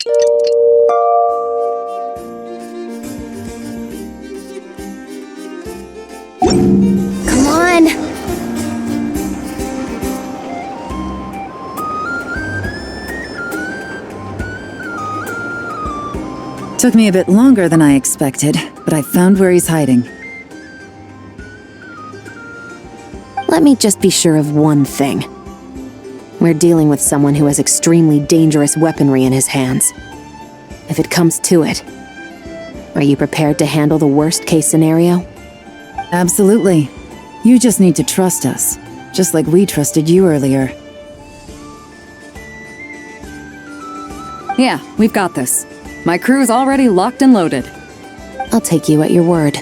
Come on! Took me a bit longer than I expected, but I found where he's hiding. Let me just be sure of one thing. We're dealing with someone who has extremely dangerous weaponry in his hands. If it comes to it, are you prepared to handle the worst-case scenario? Absolutely. You just need to trust us, just like we trusted you earlier. Yeah, we've got this. My crew's already locked and loaded. I'll take you at your word.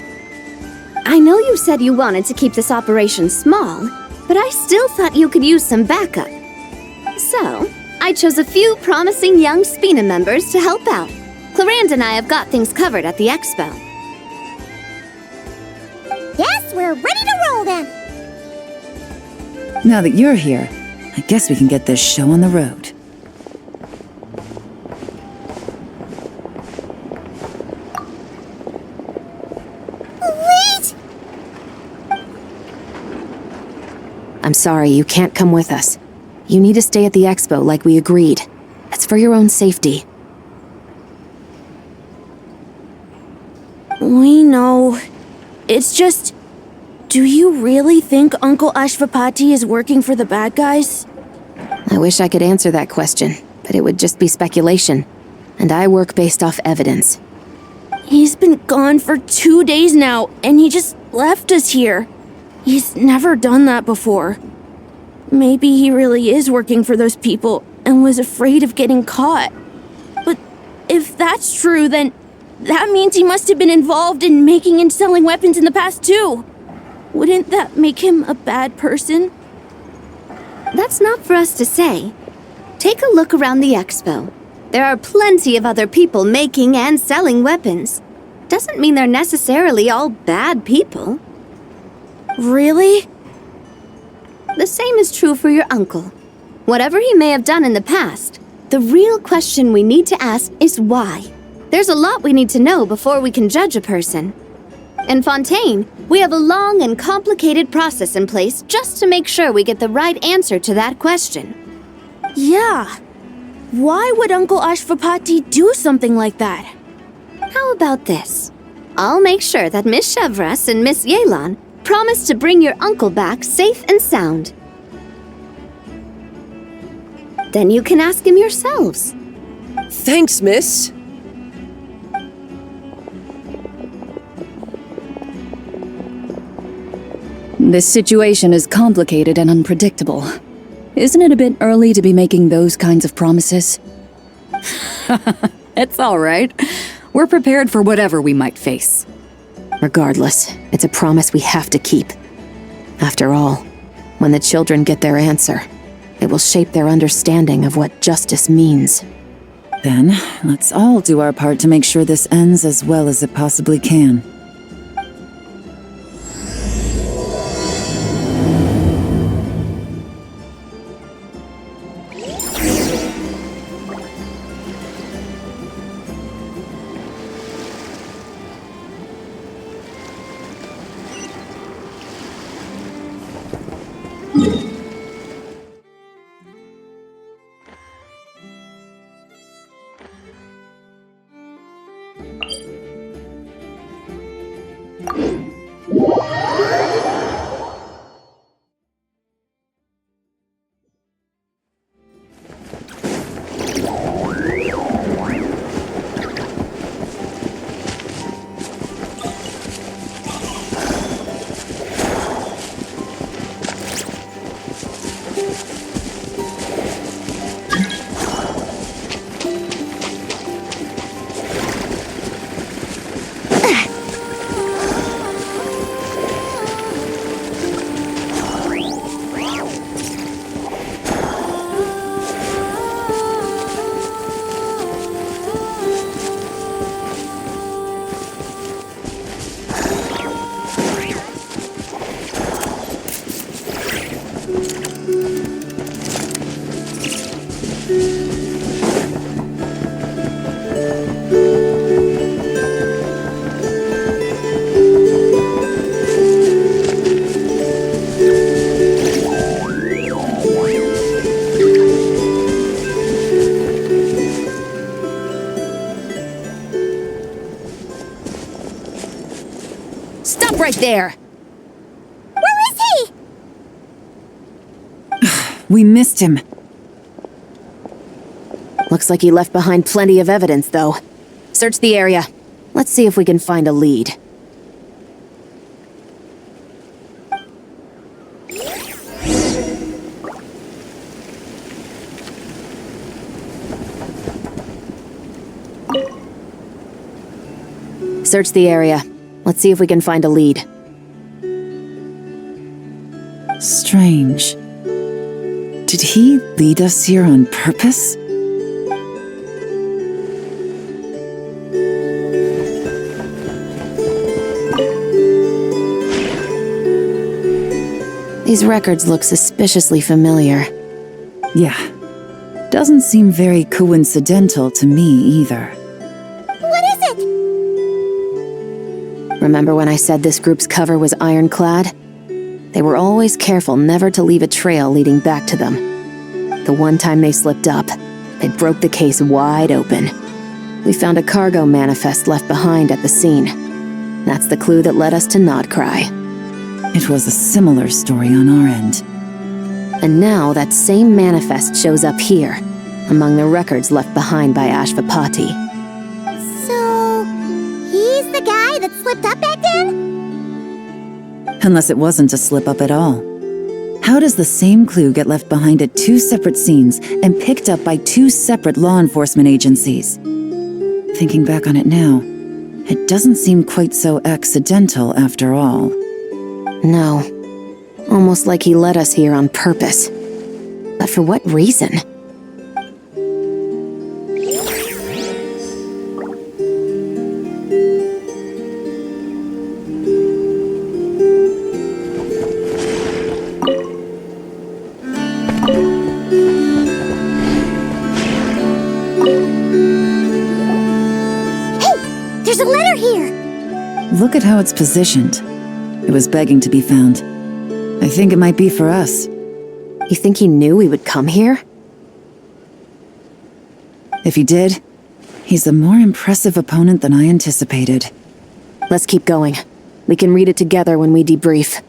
I know you said you wanted to keep this operation small, but I still thought you could use some backup. So, I chose a few promising young Spina members to help out. Clarand and I have got things covered at the expo. Yes, we're ready to roll then! Now that you're here, I guess we can get this show on the road. Wait! I'm sorry, you can't come with us. You need to stay at the expo like we agreed. It's for your own safety. We know. It's just... Do you really think Uncle Ashvapati is working for the bad guys? I wish I could answer that question, but it would just be speculation. And I work based off evidence. He's been gone for 2 days now, and he just left us here. He's never done that before. Maybe he really is working for those people and was afraid of getting caught. But if that's true, then that means he must have been involved in making and selling weapons in the past too. Wouldn't that make him a bad person? That's not for us to say. Take a look around the expo. There are plenty of other people making and selling weapons. Doesn't mean they're necessarily all bad people. Really? The same is true for your uncle. Whatever he may have done in the past, the real question we need to ask is why. There's a lot we need to know before we can judge a person. In Fontaine, we have a long and complicated process in place just to make sure we get the right answer to that question. Yeah. Why would Uncle Ashvapati do something like that? How about this? I'll make sure that Miss Chevras and Miss Yelan promise to bring your uncle back safe and sound. Then you can ask him yourselves. Thanks, miss. This situation is complicated and unpredictable. Isn't it a bit early to be making those kinds of promises? It's all right. We're prepared for whatever we might face. Regardless, it's a promise we have to keep. After all, when the children get their answer, it will shape their understanding of what justice means. Then, let's all do our part to make sure this ends as well as it possibly can. right there! Where is he? We missed him. Looks like he left behind plenty of evidence, though. Search the area. Let's see if we can find a lead. Search the area. Let's see if we can find a lead. Strange. Did he lead us here on purpose? These records look suspiciously familiar. Yeah. Doesn't seem very coincidental to me either. What is it? Remember when I said this group's cover was ironclad? They were always careful never to leave a trail leading back to them. The one time they slipped up, they broke the case wide open. We found a cargo manifest left behind at the scene. That's the clue that led us to Nodcry. It was a similar story on our end. And now that same manifest shows up here, among the records left behind by Ashvapati. So, he's the guy that slipped up back then? Unless it wasn't a slip-up at all. How does the same clue get left behind at two separate scenes and picked up by two separate law enforcement agencies? Thinking back on it now, it doesn't seem quite so accidental after all. No. Almost like he led us here on purpose. But for what reason? There's a letter here! Look at how it's positioned. It was begging to be found. I think it might be for us. You think he knew we would come here? If he did, he's a more impressive opponent than I anticipated. Let's keep going. We can read it together when we debrief.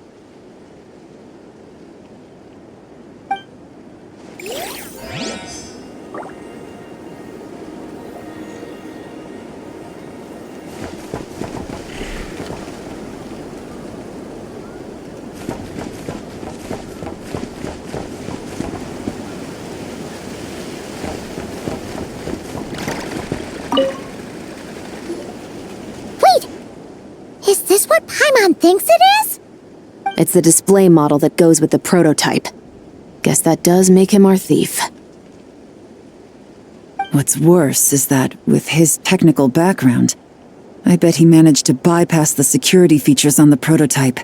Is this what Paimon thinks it is? It's the display model that goes with the prototype. Guess that does make him our thief. What's worse is that, with his technical background, I bet he managed to bypass the security features on the prototype.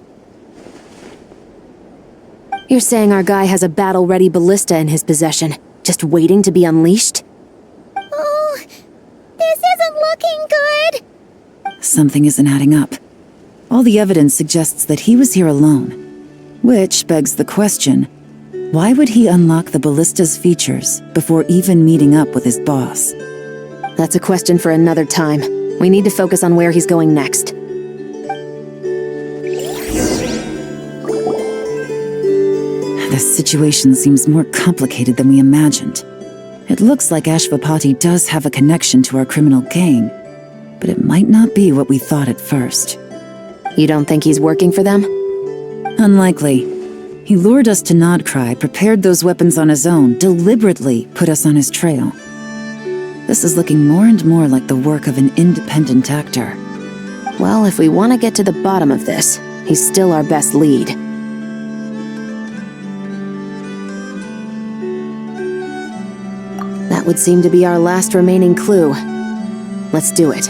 You're saying our guy has a battle-ready ballista in his possession, just waiting to be unleashed? Oh, this isn't looking good. Something isn't adding up. All the evidence suggests that he was here alone. Which begs the question, why would he unlock the ballista's features before even meeting up with his boss? That's a question for another time. We need to focus on where he's going next. This situation seems more complicated than we imagined. It looks like Ashvapati does have a connection to our criminal gang, but it might not be what we thought at first. You don't think he's working for them? Unlikely. He lured us to Nodcry, prepared those weapons on his own, deliberately put us on his trail. This is looking more and more like the work of an independent actor. Well, if we want to get to the bottom of this, he's still our best lead. That would seem to be our last remaining clue. Let's do it.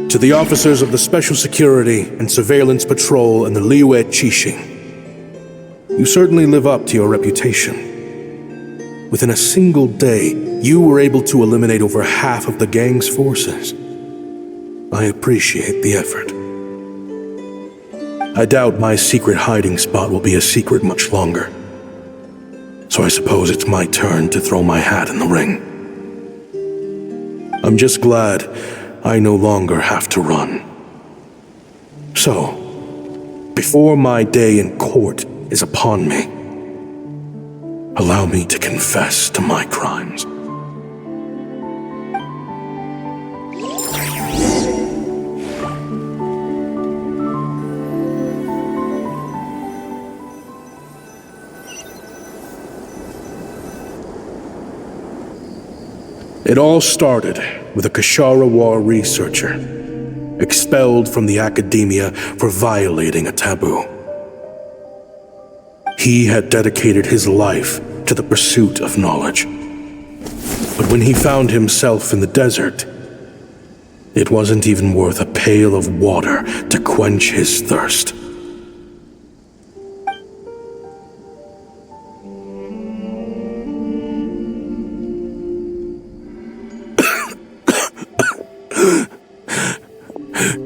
To the officers of the Special Security and Surveillance Patrol and the Liyue Qixing, you certainly live up to your reputation. Within a single day, you were able to eliminate over half of the gang's forces. I appreciate the effort. I doubt my secret hiding spot will be a secret much longer. So I suppose it's my turn to throw my hat in the ring. I'm just glad I no longer have to run. So, before my day in court is upon me, allow me to confess to my crimes. It all started with a Kashara War researcher, expelled from the academia for violating a taboo. He had dedicated his life to the pursuit of knowledge. But when he found himself in the desert, it wasn't even worth a pail of water to quench his thirst.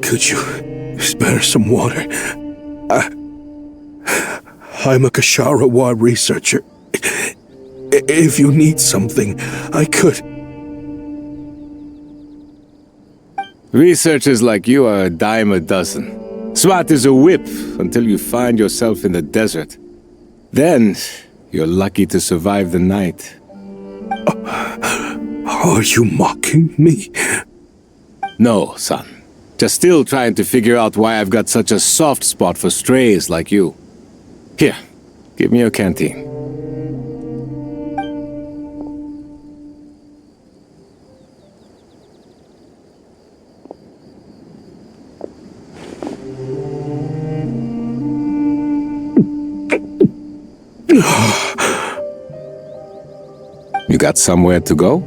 Could you spare some water? I'm a Kashara War researcher. If you need something, I could. Researchers like you are a dime a dozen. Smart as a whip until you find yourself in the desert. Then, you're lucky to survive the night. Are you mocking me? No, son. Just still trying to figure out why I've got such a soft spot for strays like you. Here, give me your canteen. You got somewhere to go?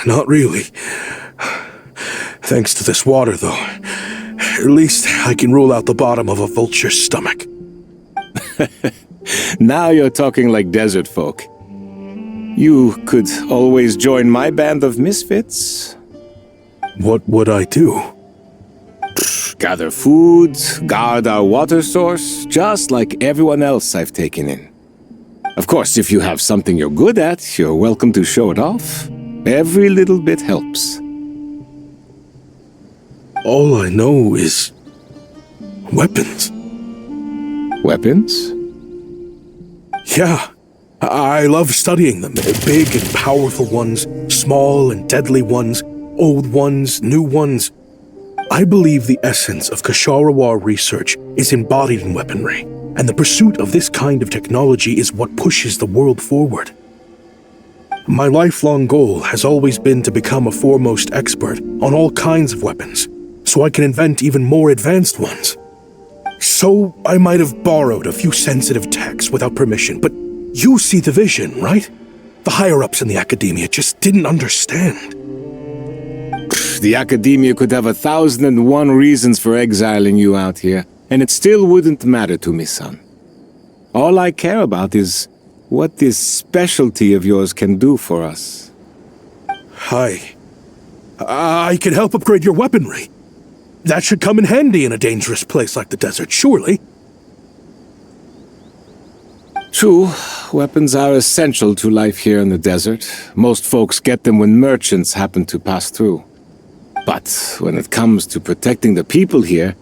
Not really. Thanks to this water, though. At least I can rule out the bottom of a vulture's stomach. Now you're talking like desert folk. You could always join my band of misfits. What would I do? Gather food, guard our water source, just like everyone else I've taken in. Of course, if you have something you're good at, you're welcome to show it off. Every little bit helps. All I know is weapons. Weapons? Yeah, I love studying them. Big and powerful ones, small and deadly ones, old ones, new ones. I believe the essence of Kashara War research is embodied in weaponry, and the pursuit of this kind of technology is what pushes the world forward. My lifelong goal has always been to become a foremost expert on all kinds of weapons, so I can invent even more advanced ones. So I might have borrowed a few sensitive techs without permission, but you see the vision, right? The higher-ups in the academia just didn't understand. The academia could have 1,001 reasons for exiling you out here, and it still wouldn't matter to me, son. All I care about is what this specialty of yours can do for us. I can help upgrade your weaponry. That should come in handy in a dangerous place like the desert, surely. True, weapons are essential to life here in the desert. Most folks get them when merchants happen to pass through. But when it comes to protecting the people here,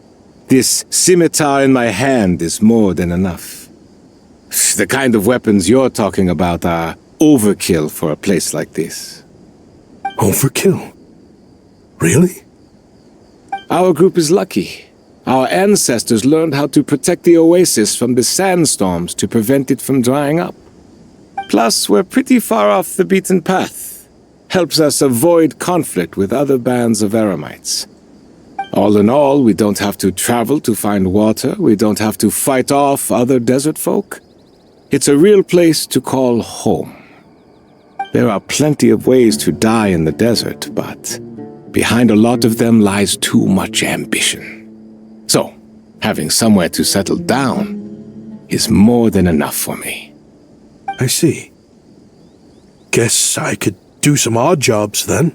this scimitar in my hand is more than enough. The kind of weapons you're talking about are overkill for a place like this. Overkill? Really? Our group is lucky. Our ancestors learned how to protect the oasis from the sandstorms to prevent it from drying up. Plus, we're pretty far off the beaten path. Helps us avoid conflict with other bands of eremites. All in all, we don't have to travel to find water. We don't have to fight off other desert folk. It's a real place to call home. There are plenty of ways to die in the desert, but behind a lot of them lies too much ambition. So, having somewhere to settle down is more than enough for me. I see. Guess I could do some odd jobs then.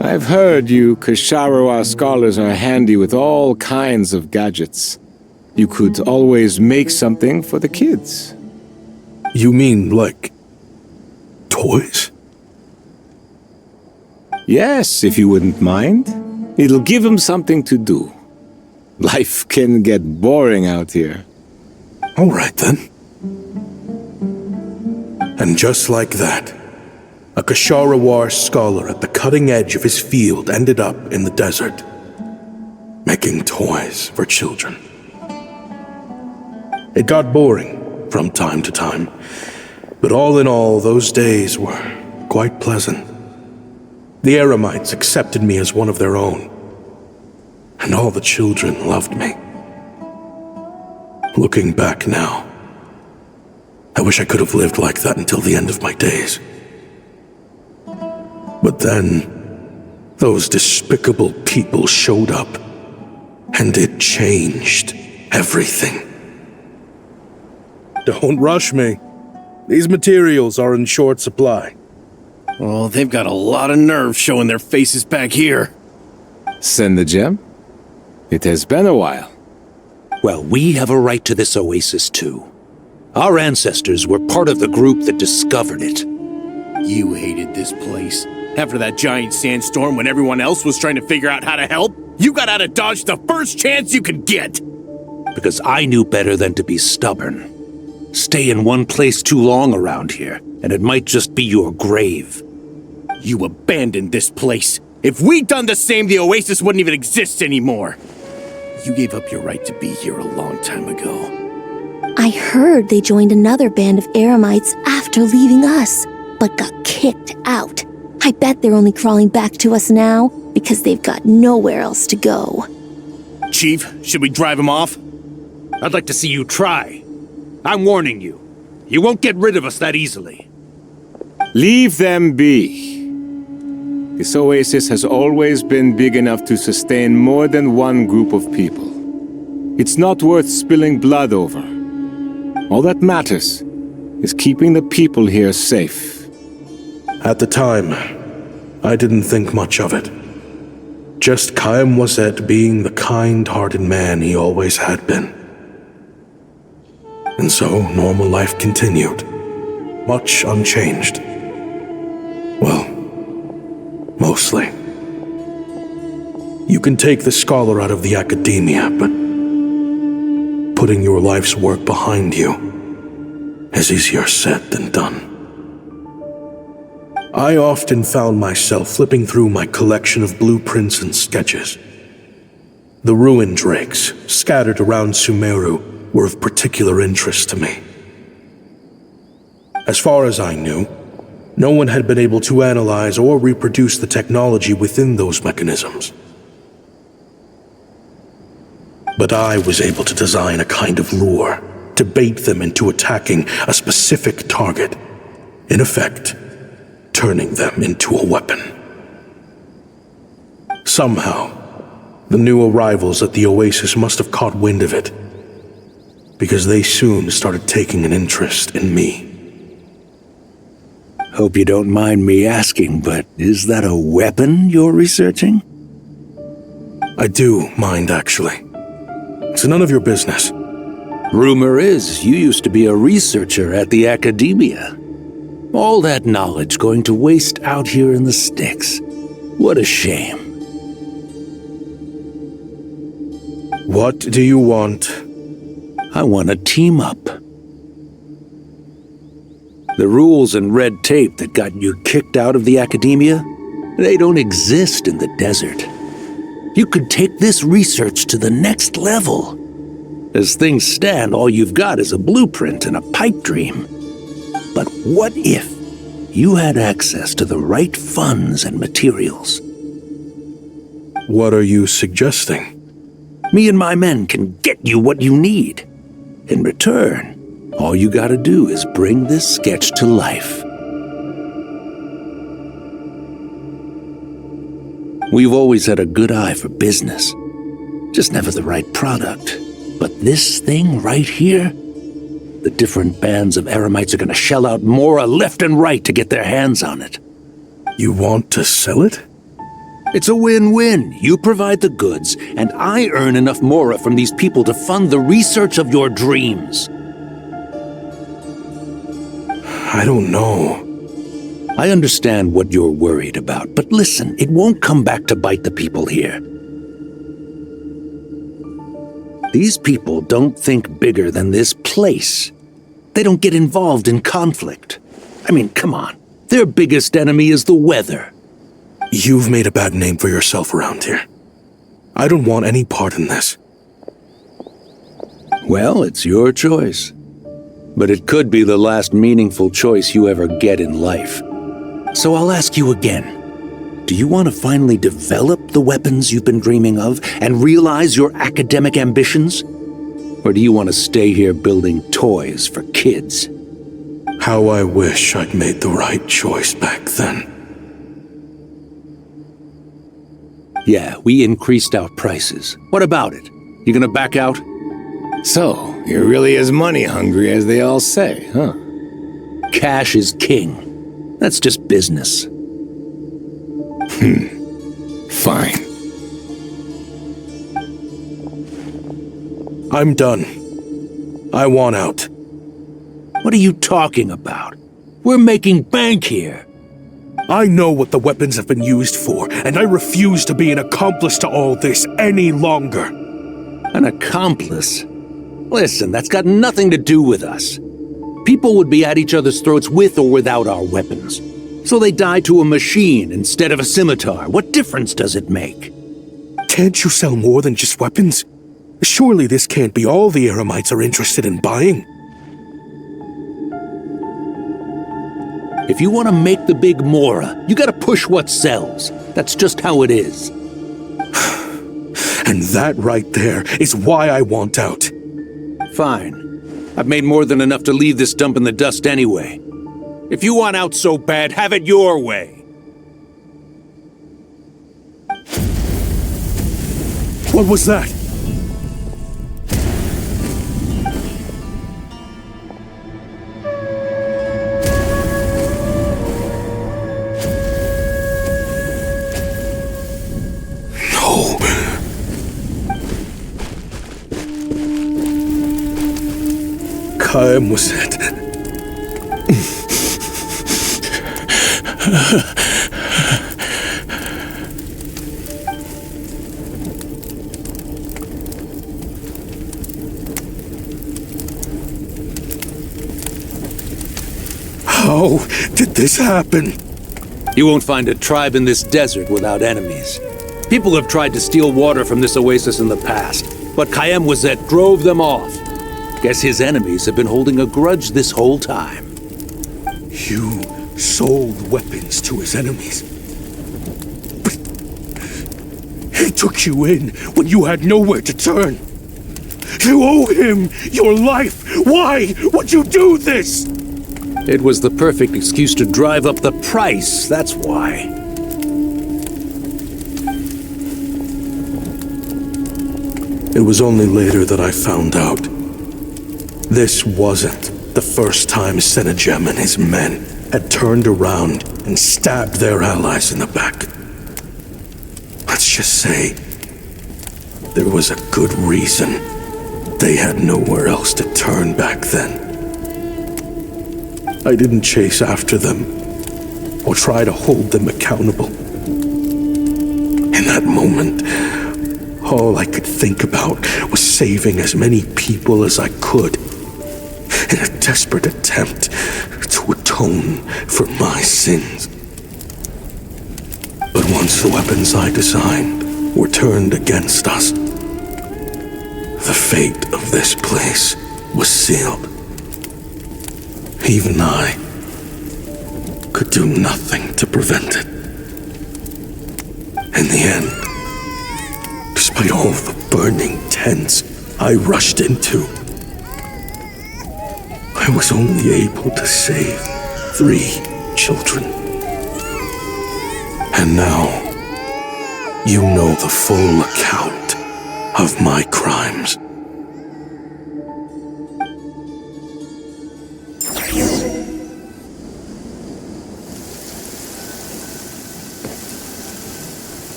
I've heard you Kashara scholars are handy with all kinds of gadgets. You could always make something for the kids. You mean like toys? Yes, if you wouldn't mind. It'll give him something to do. Life can get boring out here. All right, then. And just like that, a Kasharawar scholar at the cutting edge of his field ended up in the desert, making toys for children. It got boring from time to time, but all in all, those days were quite pleasant. The Eremites accepted me as one of their own, and all the children loved me. Looking back now, I wish I could have lived like that until the end of my days. But then, those despicable people showed up, and it changed everything. Don't rush me. These materials are in short supply. Oh, they've got a lot of nerve showing their faces back here. Send the gem? It has been a while. Well, we have a right to this oasis too. Our ancestors were part of the group that discovered it. You hated this place. After that giant sandstorm when everyone else was trying to figure out how to help, you got out of Dodge the first chance you could get! Because I knew better than to be stubborn. Stay in one place too long around here, and it might just be your grave. You abandoned this place. If we'd done the same, the oasis wouldn't even exist anymore. You gave up your right to be here a long time ago. I heard they joined another band of Eremites after leaving us, but got kicked out. I bet they're only crawling back to us now because they've got nowhere else to go. Chief, should we drive him off? I'd like to see you try. I'm warning you. You won't get rid of us that easily. Leave them be. This oasis has always been big enough to sustain more than one group of people. It's not worth spilling blood over. All that matters is keeping the people here safe. At the time, I didn't think much of it. Just Chaim Wazet being the kind-hearted man he always had been. And so, normal life continued, much unchanged. Well, mostly. You can take the scholar out of the academia, but putting your life's work behind you is easier said than done. I often found myself flipping through my collection of blueprints and sketches. The ruin drakes scattered around Sumeru were of particular interest to me. As far as I knew, no one had been able to analyze or reproduce the technology within those mechanisms. But I was able to design a kind of lure to bait them into attacking a specific target, in effect, turning them into a weapon. Somehow, the new arrivals at the oasis must have caught wind of it, because they soon started taking an interest in me. Hope you don't mind me asking, but is that a weapon you're researching? I do mind, actually. It's none of your business. Rumor is you used to be a researcher at the academia. All that knowledge going to waste out here in the sticks. What a shame. What do you want? I want to team up. The rules and red tape that got you kicked out of the academia, they don't exist in the desert. You could take this research to the next level. As things stand, all you've got is a blueprint and a pipe dream. But what if you had access to the right funds and materials? What are you suggesting? Me and my men can get you what you need. In return, all you gotta do is bring this sketch to life. We've always had a good eye for business, just never the right product. But this thing right here, the different bands of Eremites are gonna shell out Mora left and right to get their hands on it. You want to sell it? It's a win-win. You provide the goods, and I earn enough Mora from these people to fund the research of your dreams. I don't know. I understand what you're worried about, but listen, it won't come back to bite the people here. These people don't think bigger than this place. They don't get involved in conflict. I mean, come on. Their biggest enemy is the weather. You've made a bad name for yourself around here. I don't want any part in this. Well, it's your choice. But it could be the last meaningful choice you ever get in life. So I'll ask you again. Do you want to finally develop the weapons you've been dreaming of and realize your academic ambitions? Or do you want to stay here building toys for kids? How I wish I'd made the right choice back then. Yeah, we increased our prices. What about it? You gonna back out? So, you're really as money hungry as they all say, huh? Cash is king. That's just business. Fine. I'm done. I want out. What are you talking about? We're making bank here. I know what the weapons have been used for, and I refuse to be an accomplice to all this any longer. An accomplice? Listen, that's got nothing to do with us. People would be at each other's throats with or without our weapons. So they die to a machine instead of a scimitar. What difference does it make? Can't you sell more than just weapons? Surely this can't be all the Eremites are interested in buying. If you want to make the big Mora, you gotta push what sells. That's just how it is. And that right there is why I want out. Fine. I've made more than enough to leave this dump in the dust anyway. If you want out so bad, have it your way. What was that? No. Kaem was it. How did this happen? You won't find a tribe in this desert without enemies. People have tried to steal water from this oasis in the past, but Kaem Wazet drove them off. Guess his enemies have been holding a grudge this whole time. You sold weapons to his enemies. But he took you in when you had nowhere to turn. You owe him your life. Why would you do this? It was the perfect excuse to drive up the price, that's why. It was only later that I found out. This wasn't the first time Senejem and his men had turned around and stabbed their allies in the back. Let's just say there was a good reason they had nowhere else to turn back then. I didn't chase after them or try to hold them accountable. In that moment, all I could think about was saving as many people as I could in a desperate attempt to atone for my sins. But once the weapons I designed were turned against us, the fate of this place was sealed. Even I could do nothing to prevent it. In the end, despite all the burning tents I rushed into, I was only able to save 3 children. And now, you know the full account of my crimes.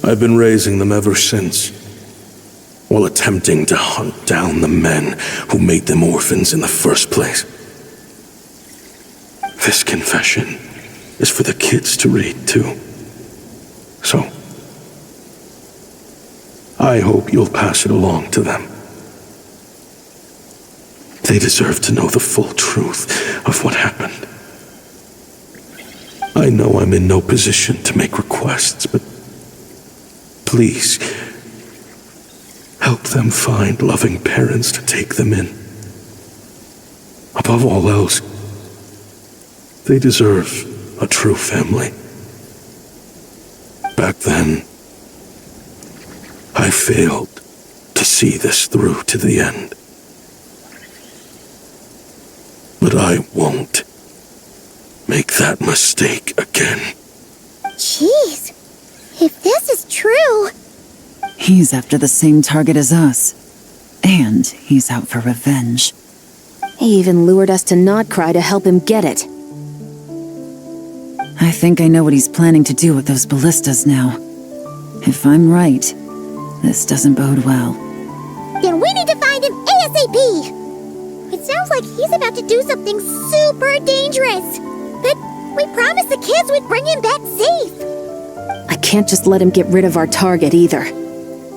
I've been raising them ever since. while attempting to hunt down the men who made them orphans in the first place. This confession is for the kids to read, too. So, I hope you'll pass it along to them. They deserve to know the full truth of what happened. I know I'm in no position to make requests, but please, help them find loving parents to take them in. Above all else, they deserve a true family. Back then, I failed to see this through to the end. But I won't make that mistake again. Jeez, if this is true... He's after the same target as us. And he's out for revenge. He even lured us to Notcry to help him get it. I think I know what he's planning to do with those ballistas now. If I'm right, this doesn't bode well. Then we need to find him ASAP! It sounds like he's about to do something super dangerous. But we promised the kids we'd bring him back safe. I can't just let him get rid of our target either.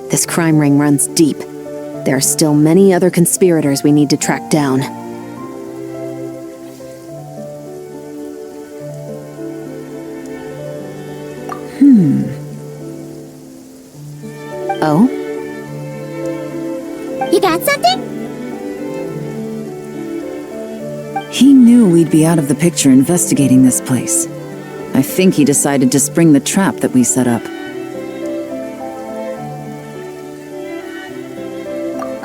This crime ring runs deep. There are still many other conspirators we need to track down. Oh? You got something? He knew we'd be out of the picture investigating this place. I think he decided to spring the trap that we set up.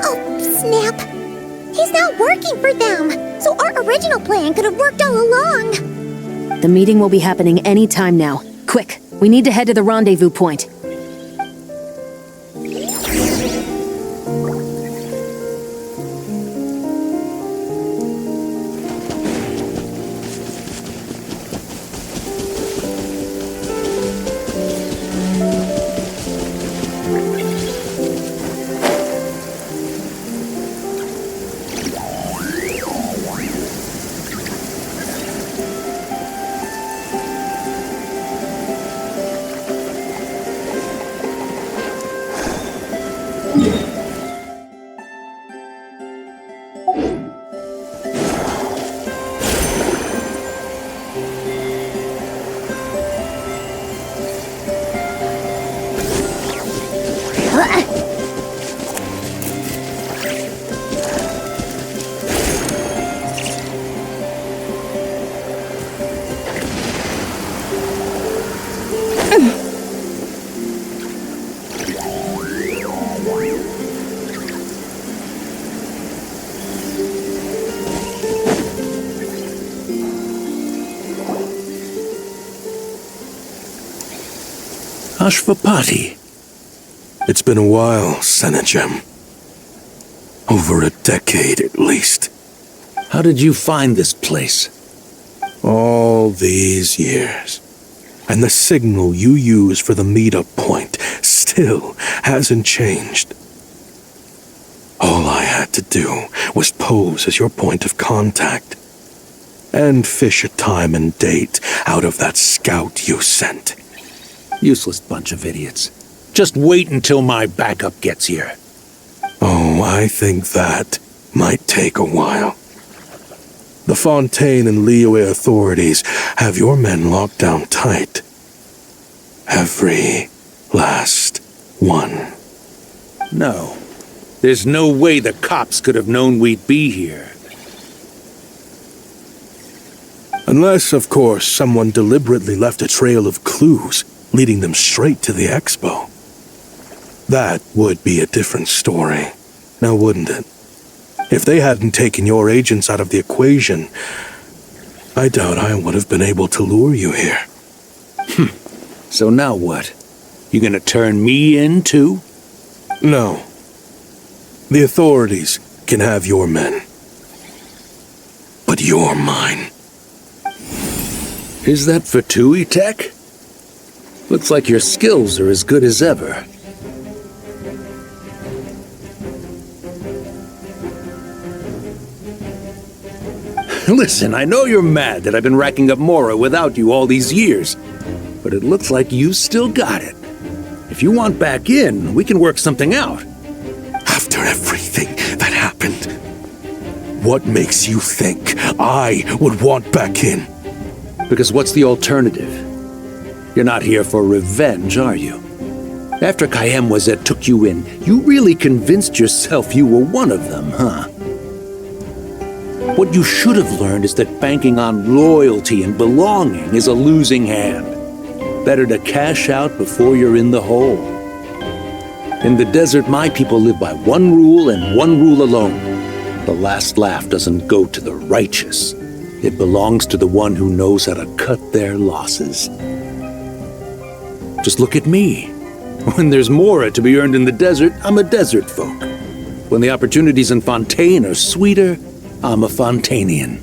Oh, snap. He's not working for them, so our original plan could have worked all along. The meeting will be happening any time now. Quick, we need to head to the rendezvous point. Ashvapati. It's been a while, Senegem. Over a decade at least. How did you find this place? All these years. And the signal you use for the meetup point still hasn't changed. All I had to do was pose as your point of contact. And fish a time and date out of that scout you sent. Useless bunch of idiots. Just wait until my backup gets here. Oh, I think that might take a while. The Fontaine and Liyue authorities have your men locked down tight. Every last one. No. There's no way the cops could have known we'd be here. Unless, of course, someone deliberately left a trail of clues, leading them straight to the expo. That would be a different story, now wouldn't it? If they hadn't taken your agents out of the equation, I doubt I would have been able to lure you here. So now what? You gonna turn me in too? No. The authorities can have your men. But you're mine. Is that for Tui Tech? Looks like your skills are as good as ever. Listen, I know you're mad that I've been racking up Mora without you all these years, but it looks like you still got it. If you want back in, we can work something out. After everything that happened, what makes you think I would want back in? Because what's the alternative? You're not here for revenge, are you? After Kayemwazet took you in, you really convinced yourself you were one of them, huh? What you should have learned is that banking on loyalty and belonging is a losing hand. Better to cash out before you're in the hole. In the desert, my people live by one rule and one rule alone. The last laugh doesn't go to the righteous. It belongs to the one who knows how to cut their losses. Just look at me. When there's Mora to be earned in the desert, I'm a desert folk. When the opportunities in Fontaine are sweeter, I'm a Fontanian.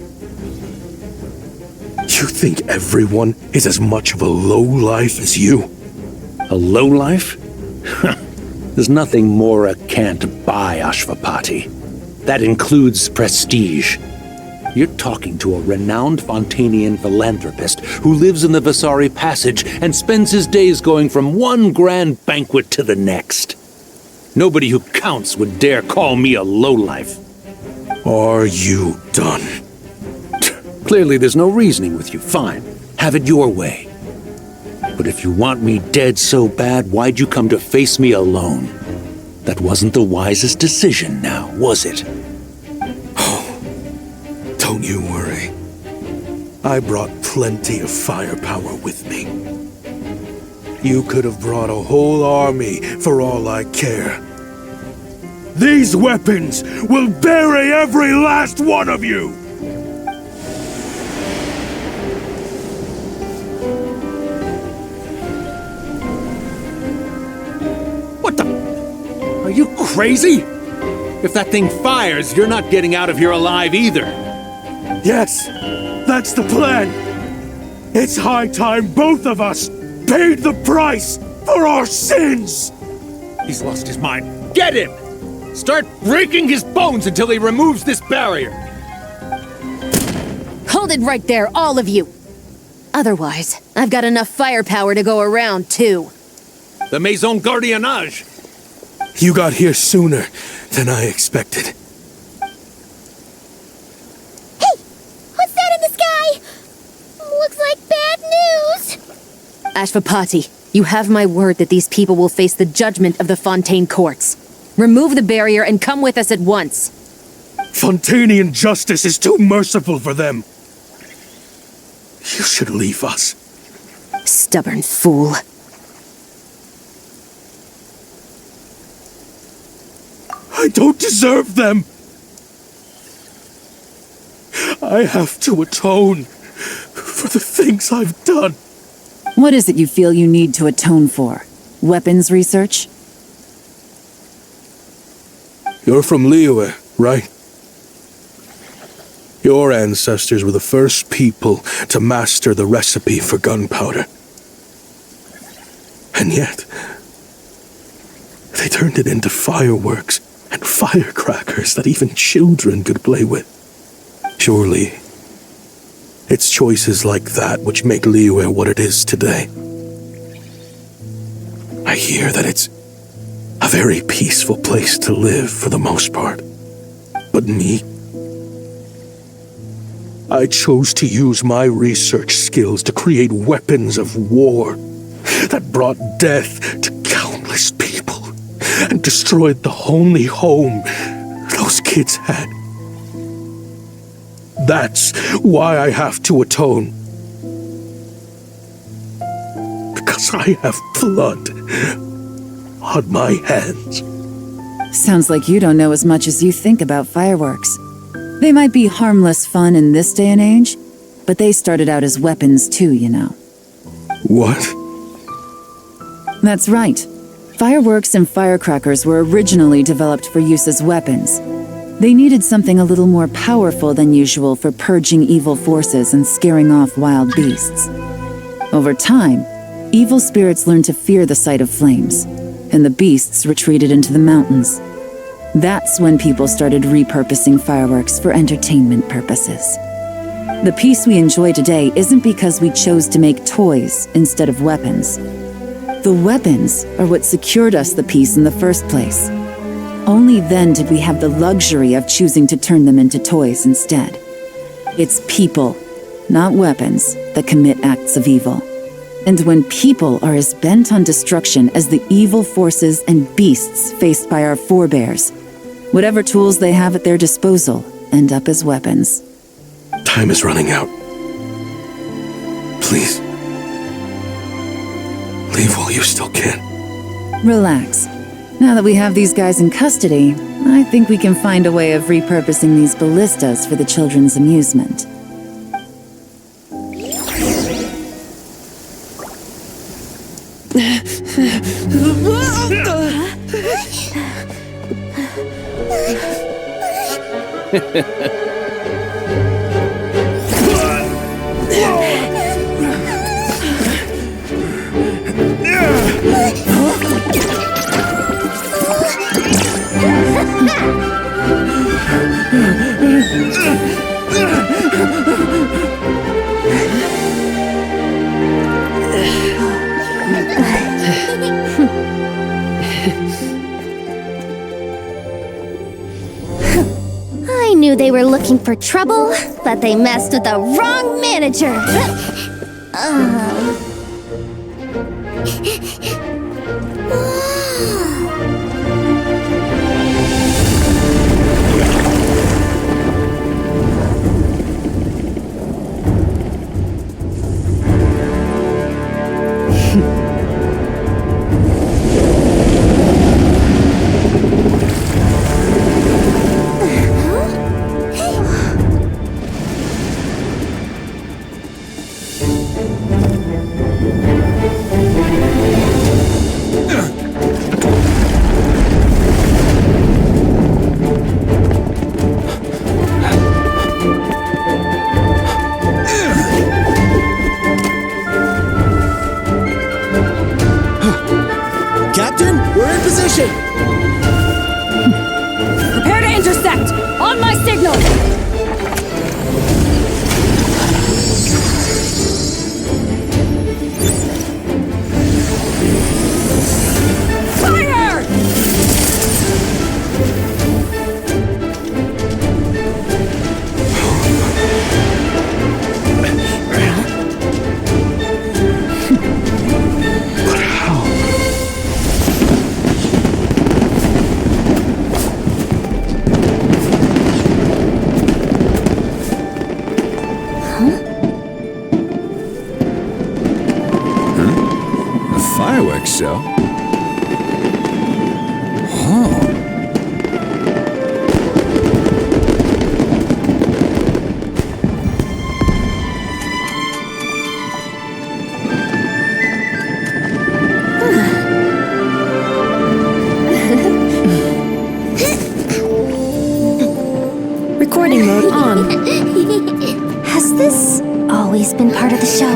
You think everyone is as much of a lowlife as you? A lowlife? There's nothing Mora can't buy, Ashvapati. That includes prestige. You're talking to a renowned Fontanian philanthropist who lives in the Vasari Passage and spends his days going from one grand banquet to the next. Nobody who counts would dare call me a lowlife. Are you done? Clearly there's no reasoning with you. Fine, have it your way. But if you want me dead so bad, why'd you come to face me alone? That wasn't the wisest decision now, was it? Don't you worry. I brought plenty of firepower with me. You could have brought a whole army for all I care. These weapons will bury every last one of you! What the? Are you crazy? If that thing fires, you're not getting out of here alive either. Yes, that's the plan. It's high time both of us paid the price for our sins! He's lost his mind. Get him! Start breaking his bones until he removes this barrier! Hold it right there, all of you! Otherwise, I've got enough firepower to go around, too. The Maison Gardiennage! You got here sooner than I expected. What's that in the sky? Looks like bad news. Ashvapati, you have my word that these people will face the judgment of the Fontaine courts. Remove the barrier and come with us at once. Fontanian justice is too merciful for them. You should leave us. Stubborn fool. I don't deserve them. I have to atone for the things I've done. What is it you feel you need to atone for? Weapons research? You're from Liyue, right? Your ancestors were the first people to master the recipe for gunpowder. And yet, they turned it into fireworks and firecrackers that even children could play with. Surely, it's choices like that which make Liyue what it is today. I hear that it's a very peaceful place to live for the most part. But me, I chose to use my research skills to create weapons of war that brought death to countless people and destroyed the only home those kids had. That's why I have to atone. Because I have blood on my hands. Sounds like you don't know as much as you think about fireworks. They might be harmless fun in this day and age, but they started out as weapons too, you know. What? That's right. Fireworks and firecrackers were originally developed for use as weapons. They needed something a little more powerful than usual for purging evil forces and scaring off wild beasts. Over time, evil spirits learned to fear the sight of flames, and the beasts retreated into the mountains. That's when people started repurposing fireworks for entertainment purposes. The peace we enjoy today isn't because we chose to make toys instead of weapons. The weapons are what secured us the peace in the first place. Only then did we have the luxury of choosing to turn them into toys instead. It's people, not weapons, that commit acts of evil. And when people are as bent on destruction as the evil forces and beasts faced by our forebears, whatever tools they have at their disposal end up as weapons. Time is running out. Please. Leave while you still can. Relax. Now that we have these guys in custody, I think we can find a way of repurposing these ballistas for the children's amusement. I knew they were looking for trouble, but they messed with the wrong manager. Captain, we're in position! Prepare to intersect! On my signal! Fire! But how? Fireworks show? Oh. Recording mode on. Has this always been part of the show?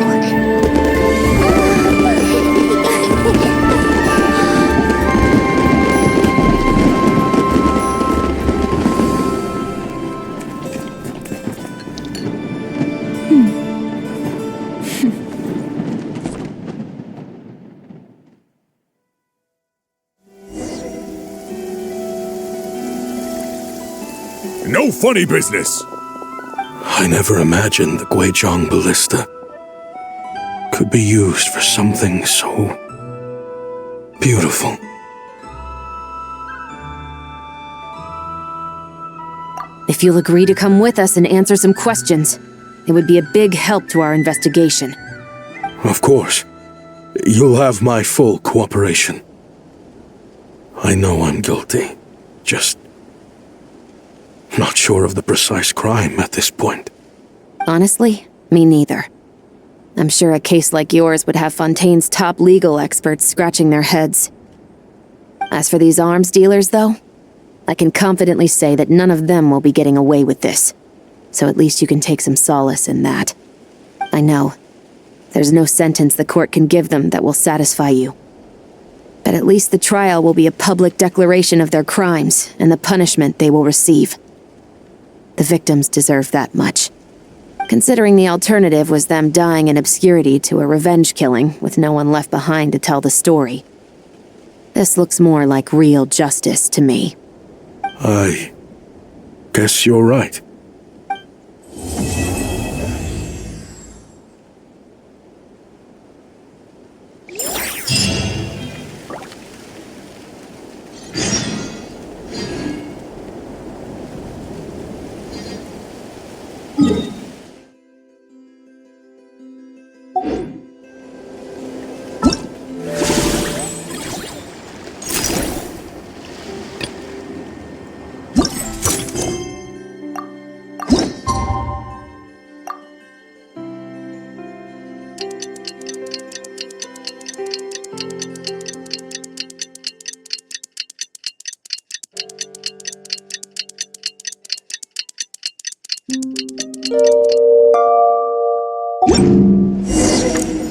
No funny business! I never imagined the Guizhong ballista could be used for something so beautiful. If you'll agree to come with us and answer some questions, it would be a big help to our investigation. Of course. You'll have my full cooperation. I know I'm guilty. Just not sure of the precise crime at this point. Honestly, me neither. I'm sure a case like yours would have Fontaine's top legal experts scratching their heads. As for these arms dealers, though, I can confidently say that none of them will be getting away with this. So at least you can take some solace in that. I know. There's no sentence the court can give them that will satisfy you. But at least the trial will be a public declaration of their crimes and the punishment they will receive. The victims deserve that much. Considering the alternative was them dying in obscurity to a revenge killing with no one left behind to tell the story. This looks more like real justice to me. I guess you're right.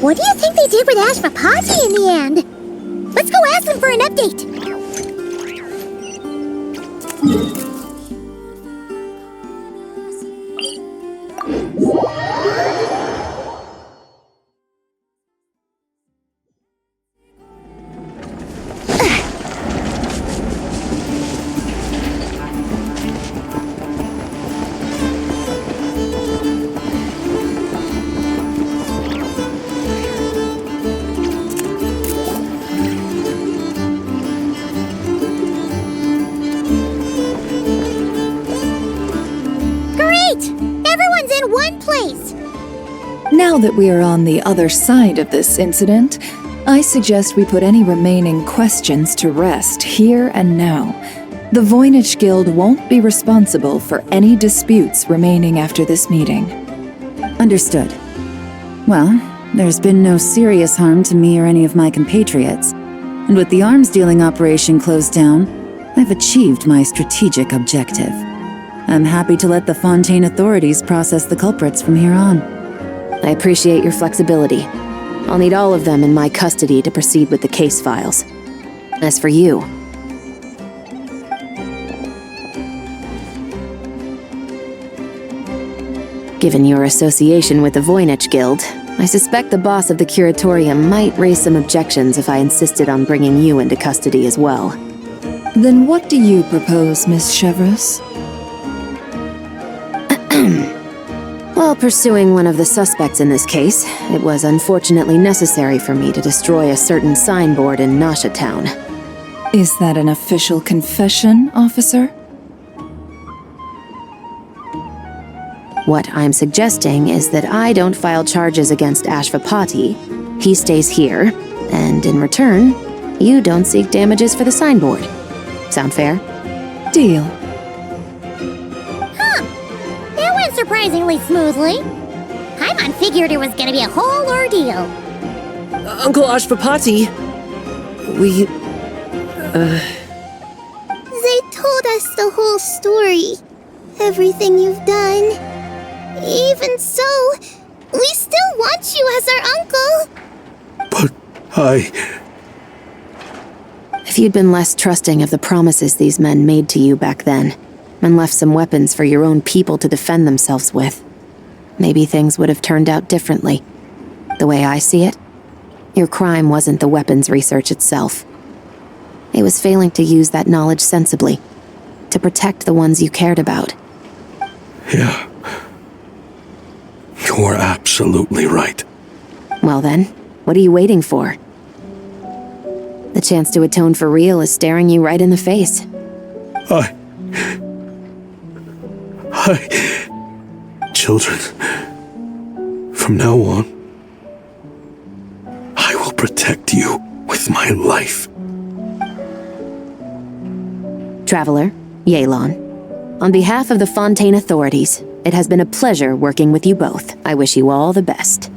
What do you think they did with Ashvapati in the end? Let's go ask them for an update. Now that we are on the other side of this incident, I suggest we put any remaining questions to rest here and now. The Voynich Guild won't be responsible for any disputes remaining after this meeting. Understood. Well, there's been no serious harm to me or any of my compatriots. And with the arms dealing operation closed down, I've achieved my strategic objective. I'm happy to let the Fontaine authorities process the culprits from here on. I appreciate your flexibility. I'll need all of them in my custody to proceed with the case files. As for you... Given your association with the Voynich Guild, I suspect the boss of the Curatorium might raise some objections if I insisted on bringing you into custody as well. Then what do you propose, Miss Chevreuse? While pursuing one of the suspects in this case, it was unfortunately necessary for me to destroy a certain signboard in Nasha Town. Is that an official confession, officer? What I'm suggesting is that I don't file charges against Ashvapati, he stays here, and in return, you don't seek damages for the signboard. Sound fair? Deal. Surprisingly smoothly. Paimon figured it was gonna be a whole ordeal. Uncle Ashvapati, we... They told us the whole story. Everything you've done. Even so, we still want you as our uncle. But If you'd been less trusting of the promises these men made to you back then, and left some weapons for your own people to defend themselves with, maybe things would have turned out differently. The way I see it, your crime wasn't the weapons research itself. It was failing to use that knowledge sensibly, to protect the ones you cared about. Yeah. You're absolutely right. Well then, what are you waiting for? The chance to atone for real is staring you right in the face. Children, from now on, I will protect you with my life. Traveler, Yelan, on behalf of the Fontaine authorities, it has been a pleasure working with you both. I wish you all the best.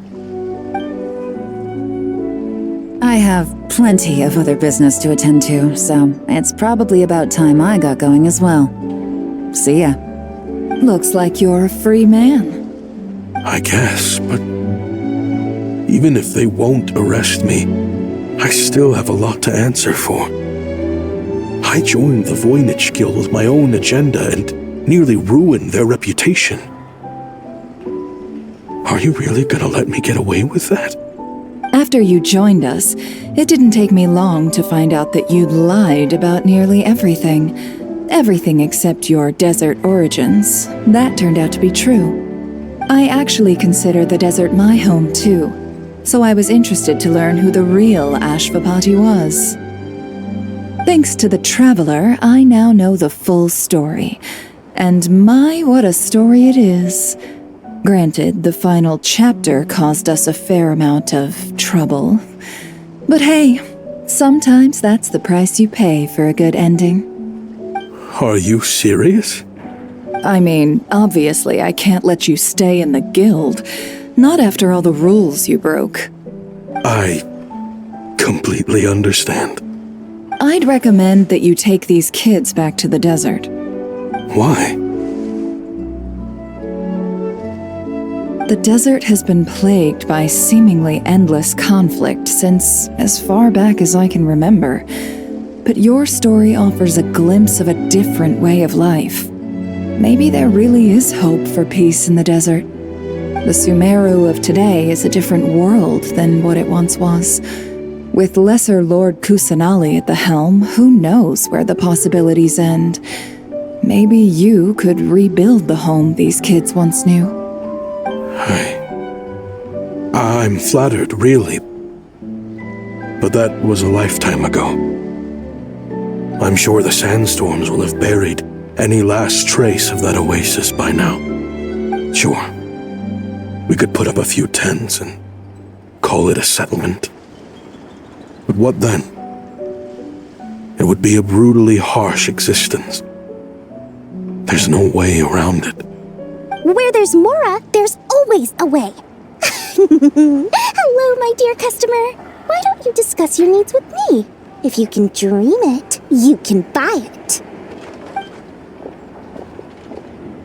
I have plenty of other business to attend to, so it's probably about time I got going as well. See ya. Looks like you're a free man. I guess, but even if they won't arrest me, I still have a lot to answer for. I joined the Voynich Guild with my own agenda and nearly ruined their reputation. Are you really gonna let me get away with that? After you joined us, it didn't take me long to find out that you'd lied about nearly everything. Everything except your desert origins. That turned out to be true. I actually consider the desert my home too, so I was interested to learn who the real Ashvapati was. Thanks to the Traveler, I now know the full story. And my, what a story it is. Granted, the final chapter caused us a fair amount of trouble. But hey, sometimes that's the price you pay for a good ending. Are you serious? I mean, obviously I can't let you stay in the guild. Not after all the rules you broke. I completely understand. I'd recommend that you take these kids back to the desert. Why? The desert has been plagued by seemingly endless conflict since as far back as I can remember. But your story offers a glimpse of a different way of life. Maybe there really is hope for peace in the desert. The Sumeru of today is a different world than what it once was. With Lesser Lord Kusanali at the helm, who knows where the possibilities end? Maybe you could rebuild the home these kids once knew. I'm flattered, really. But that was a lifetime ago. I'm sure the sandstorms will have buried any last trace of that oasis by now. Sure, we could put up a few tents and call it a settlement. But what then? It would be a brutally harsh existence. There's no way around it. Where there's Mora, there's always a way. Hello, my dear customer. Why don't you discuss your needs with me? If you can dream it, you can buy it.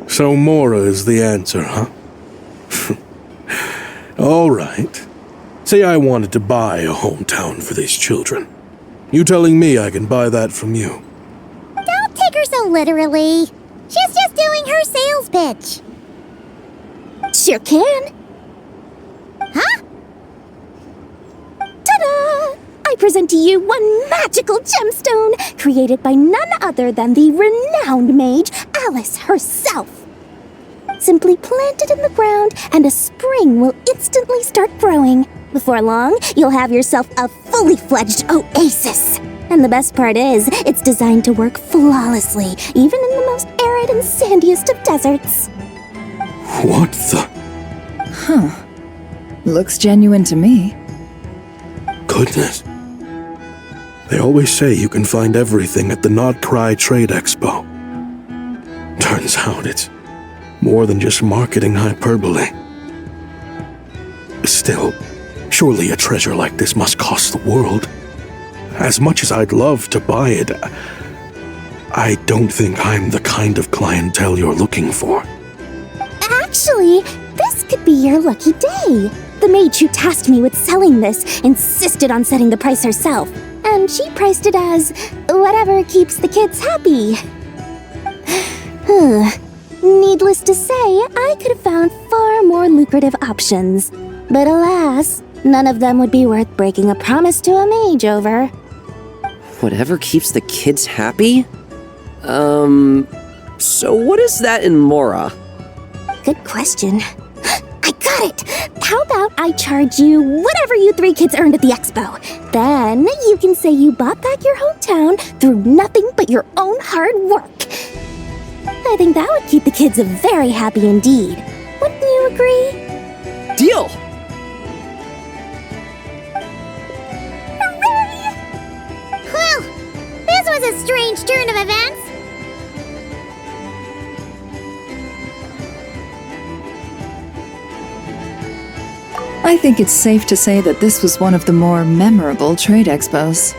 So Mora is the answer, huh? All right. Say I wanted to buy a hometown for these children. You telling me I can buy that from you? Don't take her so literally. She's just doing her sales pitch. Sure can. Huh? Ta-da! I present to you one magical gemstone created by none other than the renowned mage Alice herself. Simply plant it in the ground and a spring will instantly start growing. Before long, you'll have yourself a fully fledged oasis. And the best part is, it's designed to work flawlessly, even in the most arid and sandiest of deserts. What the? Huh. Looks genuine to me. Goodness. They always say you can find everything at the Not Cry Trade Expo. Turns out it's more than just marketing hyperbole. Still, surely a treasure like this must cost the world. As much as I'd love to buy it, I don't think I'm the kind of clientele you're looking for. Actually, this could be your lucky day. The mage who tasked me with selling this insisted on setting the price herself, and she priced it as whatever keeps the kids happy. Needless to say, I could have found far more lucrative options. But alas, none of them would be worth breaking a promise to a mage over. Whatever keeps the kids happy? So what is that in Mora? Good question. I got it! How about I charge you whatever you three kids earned at the expo? Then you can say you bought back your hometown through nothing but your own hard work. I think that would keep the kids very happy indeed. Wouldn't you agree? Deal! Hooray! Well, this was a strange turn of events. I think it's safe to say that this was one of the more memorable trade expos.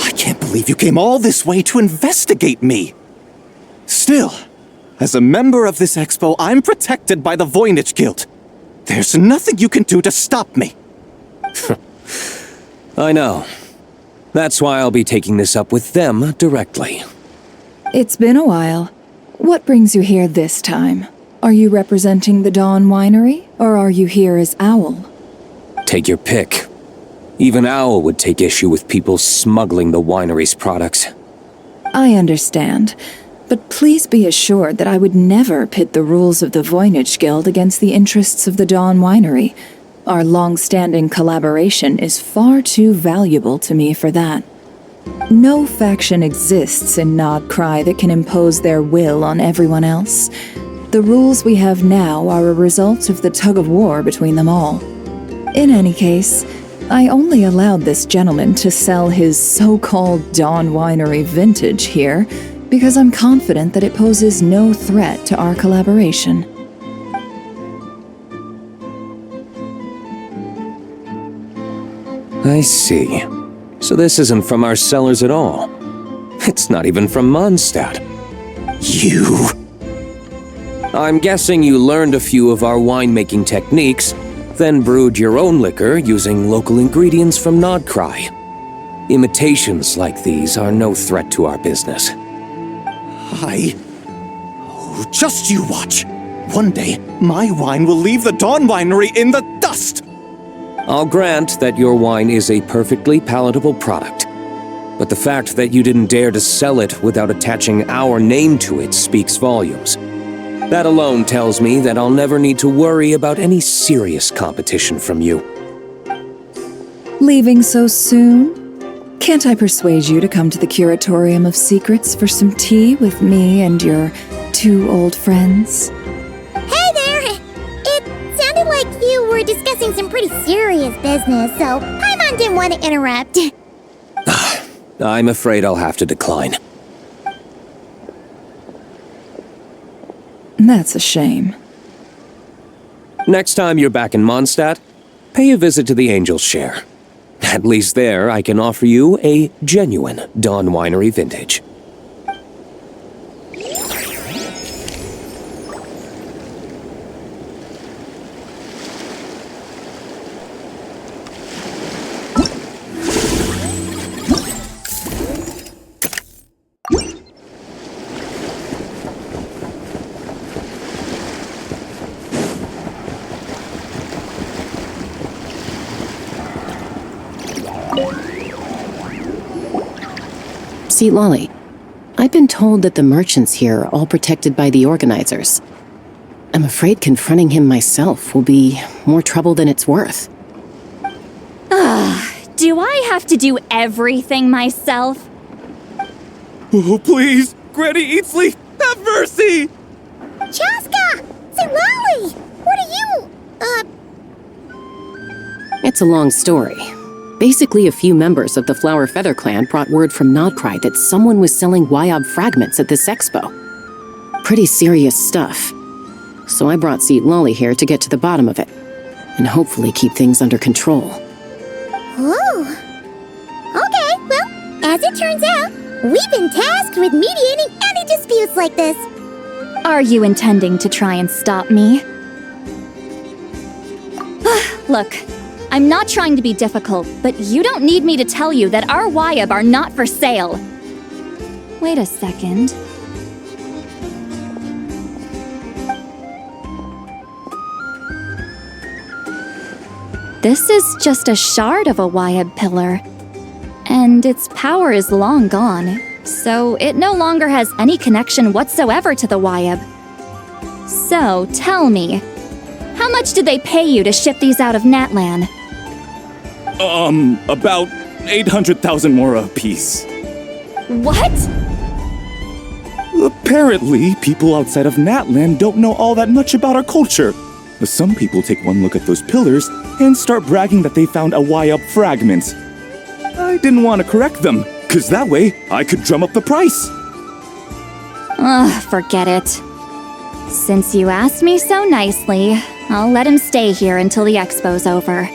I can't believe you came all this way to investigate me. Still, as a member of this expo, I'm protected by the Voynich Guild. There's nothing you can do to stop me. I know. That's why I'll be taking this up with them directly. It's been a while. What brings you here this time? Are you representing the Dawn Winery, or are you here as Owl? Take your pick. Even Owl would take issue with people smuggling the winery's products. I understand, but please be assured that I would never pit the rules of the Voynich Guild against the interests of the Dawn Winery. Our long-standing collaboration is far too valuable to me for that. No faction exists in Nodcry that can impose their will on everyone else. The rules we have now are a result of the tug-of-war between them all. In any case, I only allowed this gentleman to sell his so-called Dawn Winery vintage here because I'm confident that it poses no threat to our collaboration. I see. So this isn't from our cellars at all. It's not even from Mondstadt. You... I'm guessing you learned a few of our winemaking techniques, then brewed your own liquor using local ingredients from Nodcry. Imitations like these are no threat to our business. Oh, just you watch. One day, my wine will leave the Dawn Winery in the dust! I'll grant that your wine is a perfectly palatable product, but the fact that you didn't dare to sell it without attaching our name to it speaks volumes. That alone tells me that I'll never need to worry about any serious competition from you. Leaving so soon? Can't I persuade you to come to the Curatorium of Secrets for some tea with me and your two old friends? Hey there! It sounded like you were discussing some pretty serious business, so Paimon didn't want to interrupt. I'm afraid I'll have to decline. That's a shame. Next time you're back in Mondstadt, pay a visit to the Angel's Share. At least there, I can offer you a genuine Dawn Winery vintage. See, Lolly, I've been told that the merchants here are all protected by the organizers. I'm afraid confronting him myself will be more trouble than it's worth. Do I have to do everything myself? Oh, please! Granny Eatsley, have mercy! Chaska! Lolly! What are you... It's a long story. Basically, a few members of the Flower Feather clan brought word from Nodcry that someone was selling Wyob fragments at this expo. Pretty serious stuff. So I brought Seat Lolly here to get to the bottom of it, and hopefully keep things under control. Oh. Okay, well, as it turns out, we've been tasked with mediating any disputes like this. Are you intending to try and stop me? Look, I'm not trying to be difficult, but you don't need me to tell you that our Wyob are not for sale. Wait a second. This is just a shard of a Wyob pillar, and its power is long gone, so it no longer has any connection whatsoever to the Wyob. So, tell me, how much did they pay you to ship these out of Natlan? About 800,000 more apiece. What? Apparently, people outside of Natlan don't know all that much about our culture. Some people take one look at those pillars and start bragging that they found a Wyob fragment. I didn't want to correct them, cause that way I could drum up the price. Ugh, forget it. Since you asked me so nicely, I'll let him stay here until the expo's over.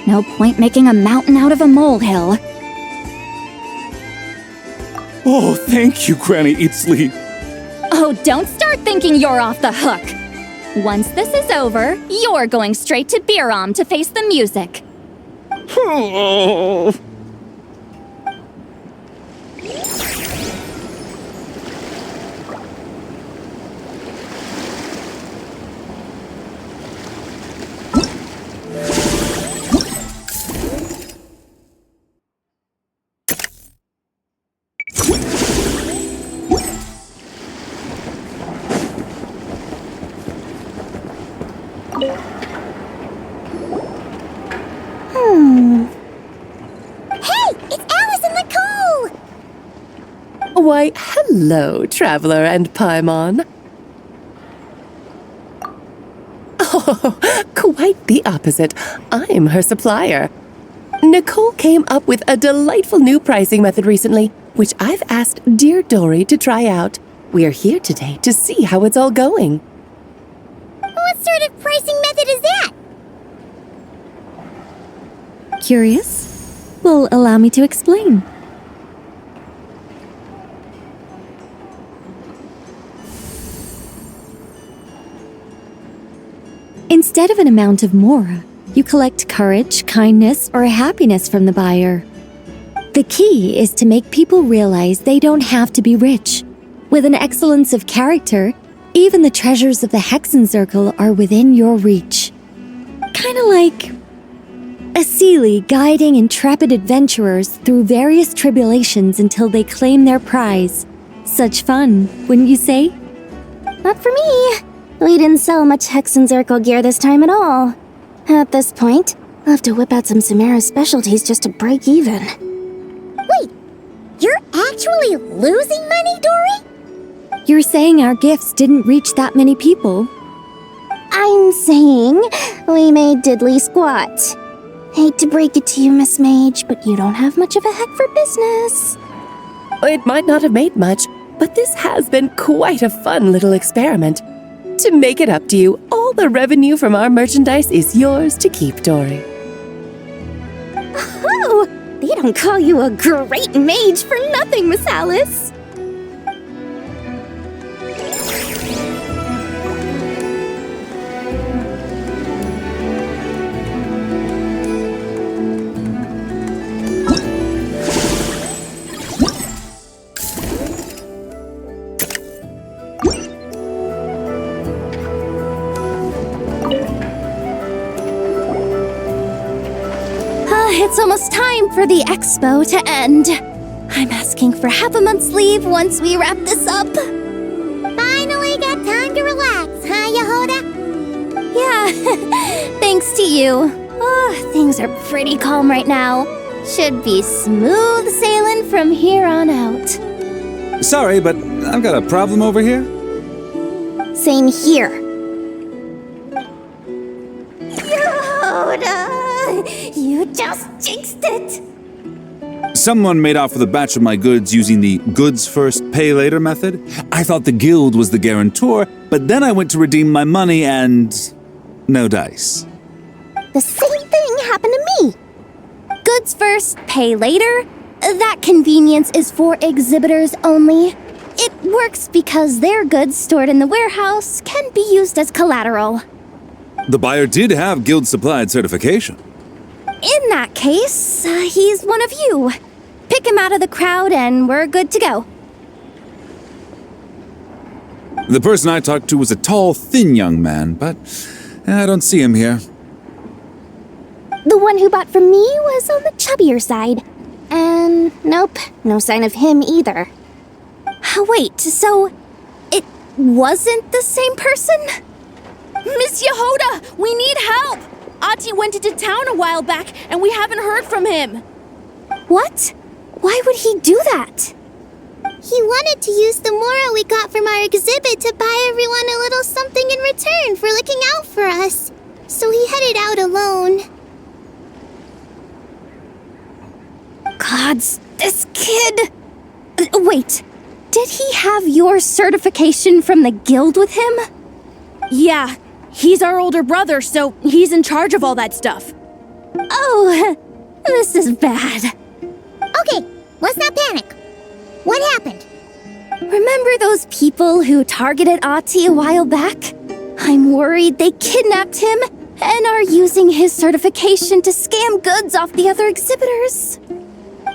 No point making a mountain out of a molehill. Oh, thank you, Granny Eatsley. Oh, don't start thinking you're off the hook. Once this is over, you're going straight to Biram to face the music. Why, hello, Traveler and Paimon. Oh, quite the opposite. I'm her supplier. Nicole came up with a delightful new pricing method recently, which I've asked dear Dory to try out. We're here today to see how it's all going. What sort of pricing method is that? Curious? Well, allow me to explain. Instead of an amount of mora, you collect courage, kindness, or happiness from the buyer. The key is to make people realize they don't have to be rich. With an excellence of character, even the treasures of the Hexen Circle are within your reach. Kinda like a Seelie guiding intrepid adventurers through various tribulations until they claim their prize. Such fun, wouldn't you say? Not for me. We didn't sell much Hexen Circle gear this time at all. At this point, I'll have to whip out some Samara specialties just to break even. Wait, you're actually losing money, Dory? You're saying our gifts didn't reach that many people? I'm saying we made diddly squat. Hate to break it to you, Miss Mage, but you don't have much of a heck for business. It might not have made much, but this has been quite a fun little experiment. To make it up to you, all the revenue from our merchandise is yours to keep, Dory. Oh, they don't call you a great mage for nothing, Miss Alice. It's almost time for the expo to end. I'm asking for half a month's leave once we wrap this up. Finally got time to relax, huh, Yehoda? Yeah, thanks to you. Oh, things are pretty calm right now. Should be smooth sailing from here on out. Sorry, but I've got a problem over here. Same here. Yehoda! You just jinxed it! Someone made off with a batch of my goods using the goods first, pay later method. I thought the guild was the guarantor, but then I went to redeem my money and no dice. The same thing happened to me. Goods first, pay later? That convenience is for exhibitors only. It works because their goods stored in the warehouse can be used as collateral. The buyer did have guild-supplied certification. In that case, he's one of you. Pick him out of the crowd and we're good to go. The person I talked to was a tall, thin young man, but I don't see him here. The one who bought from me was on the chubbier side. And nope, no sign of him either. Wait, so it wasn't the same person? Miss Yehoda, we need help! Ati went into town a while back and we haven't heard from him. What? Why would he do that? He wanted to use the mora we got from our exhibit to buy everyone a little something in return for looking out for us. So he headed out alone. Gods, this kid... Wait, did he have your certification from the guild with him? Yeah, he's our older brother, so he's in charge of all that stuff. Oh, this is bad. Okay, let's not panic. What happened? Remember those people who targeted Ahti a while back? I'm worried they kidnapped him and are using his certification to scam goods off the other exhibitors.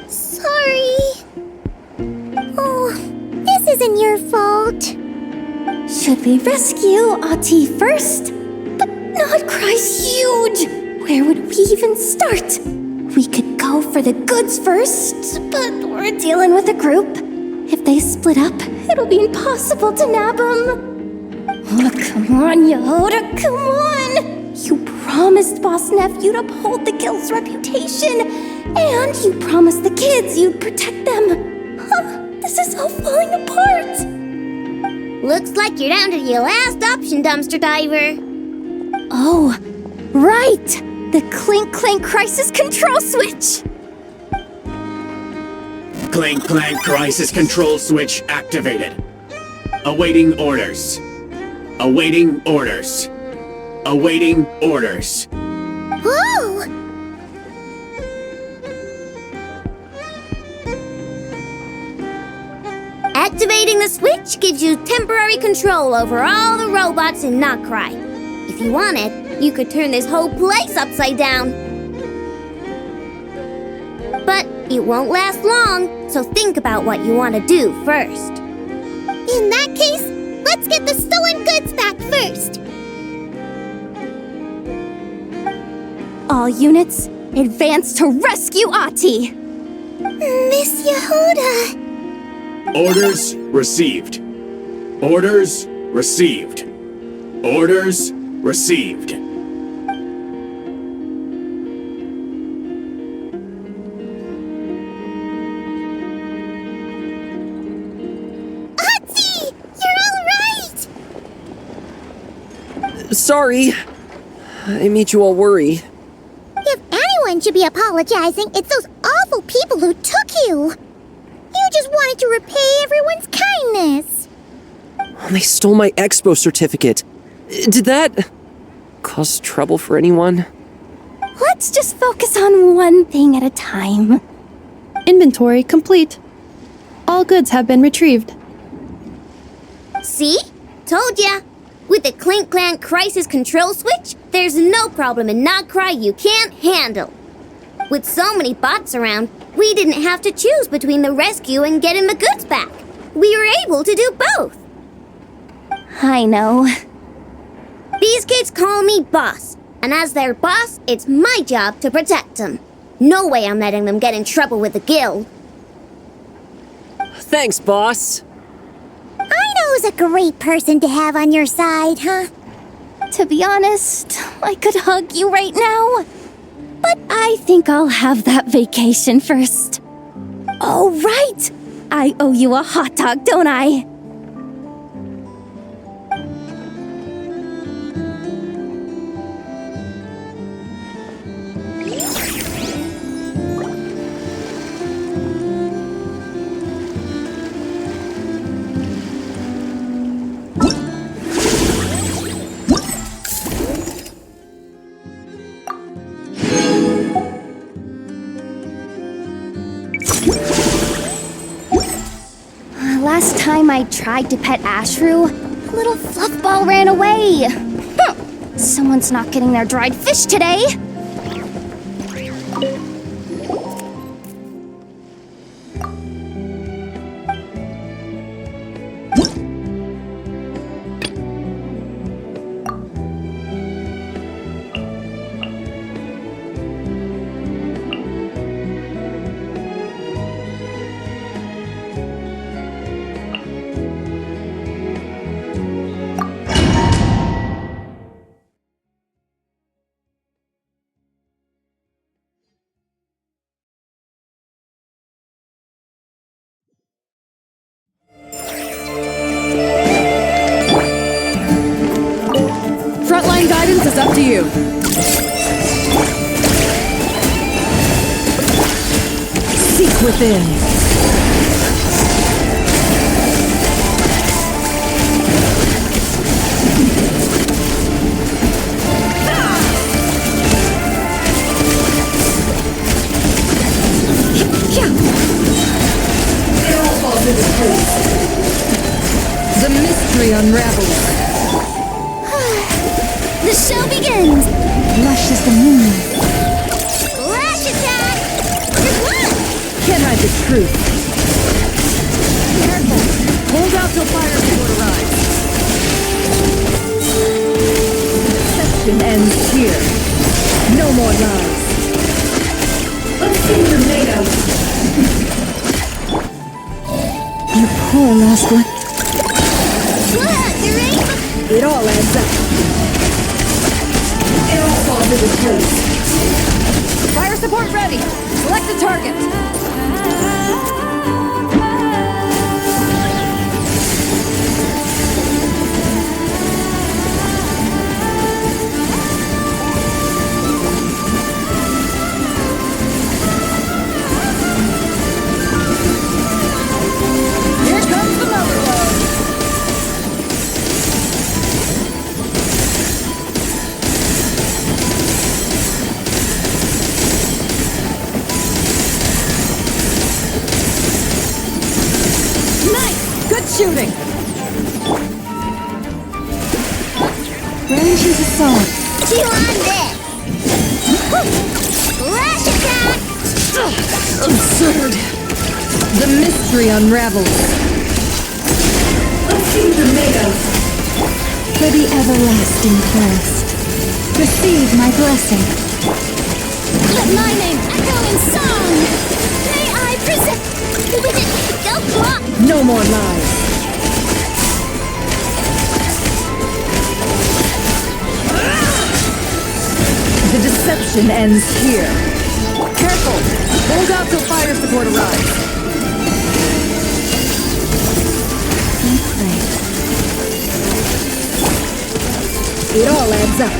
Sorry. Oh, this isn't your fault. Should we rescue Ahti first? But Nodcry's huge! Where would we even start? We could go for the goods first, but we're dealing with a group. If they split up, it'll be impossible to nab them. Oh, come on, Yehoda, come on! You promised Boss Nephew to uphold the guild's reputation, and you promised the kids you'd protect them. This is all falling apart. Looks like you're down to your last option, dumpster diver. Oh, right! The Clink Clank Crisis Control Switch! Clank Clank Crisis Control Switch activated. Awaiting orders. Awaiting orders. Awaiting orders. Whoa! Activating the switch gives you temporary control over all the robots in Notcry. If you wanted, you could turn this whole place upside down. But it won't last long, so think about what you want to do first. In that case, let's get the stolen goods back first. All units, advance to rescue Ahti! Miss Yehoda! Orders received. Orders received. Orders received. Ahti! You're all right! Sorry. I made you all worry. If anyone should be apologizing, it's those awful people who took you. You just wanted to repay everyone's kindness. They stole my expo certificate. Did that cause trouble for anyone? Let's just focus on one thing at a time. Inventory complete. All goods have been retrieved. See? Told ya. With the Clink Clank Crisis Control Switch, there's no problem in Notcry you can't handle. With so many bots around, we didn't have to choose between the rescue and getting the goods back. We were able to do both. I know. These kids call me boss, and as their boss, it's my job to protect them. No way I'm letting them get in trouble with the guild. Thanks, boss. I know who's a great person to have on your side, huh? To be honest, I could hug you right now. But I think I'll have that vacation first. Oh, right! I owe you a hot dog, don't I? Last time I tried to pet Ashru, the little fluffball ran away. Someone's not getting their dried fish today. Frontline guidance is up to you. Seek within. mystery unravels. The show begins! Lush as the moon. Lash attack! Can't hide the truth. Careful! Hold out till fire support arrives. Deception ends here. No more lies. Let's see what you're made of. You poor last one. It all adds up. It all falls into place. Fire support ready. Select a target. Here comes the mother lode. Good shooting! Range is a song. Chew on this! Lash attack! Absurd! The mystery unravels. Let's see what you're made of. For the everlasting thirst. Receive my blessing. Let my name echo in song! May I present... Go block! No more lies. The deception ends here. Careful! Hold out till fire support arrives. It all adds up.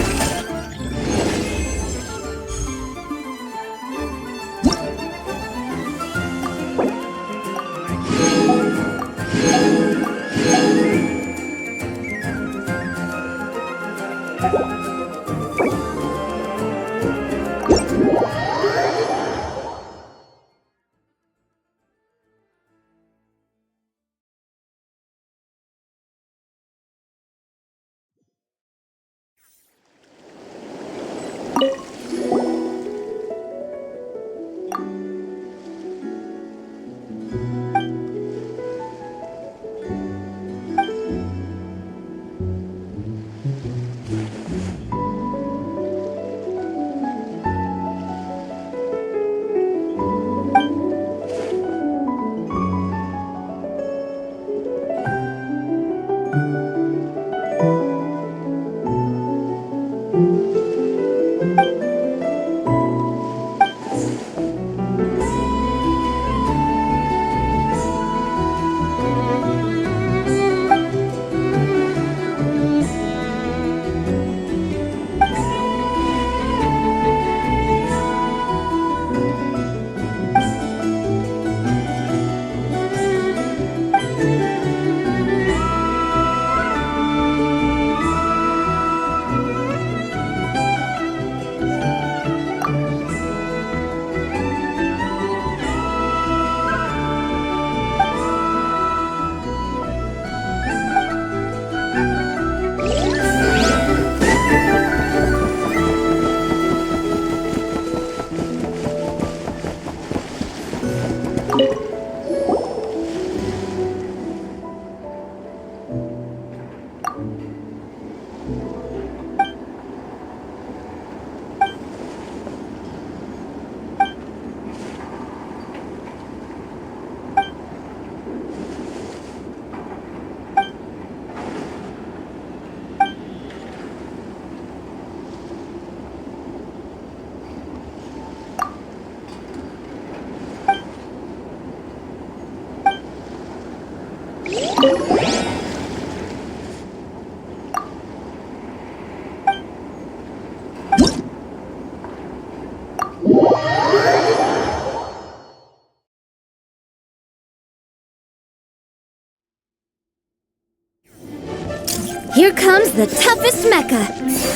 Here comes the toughest mecha.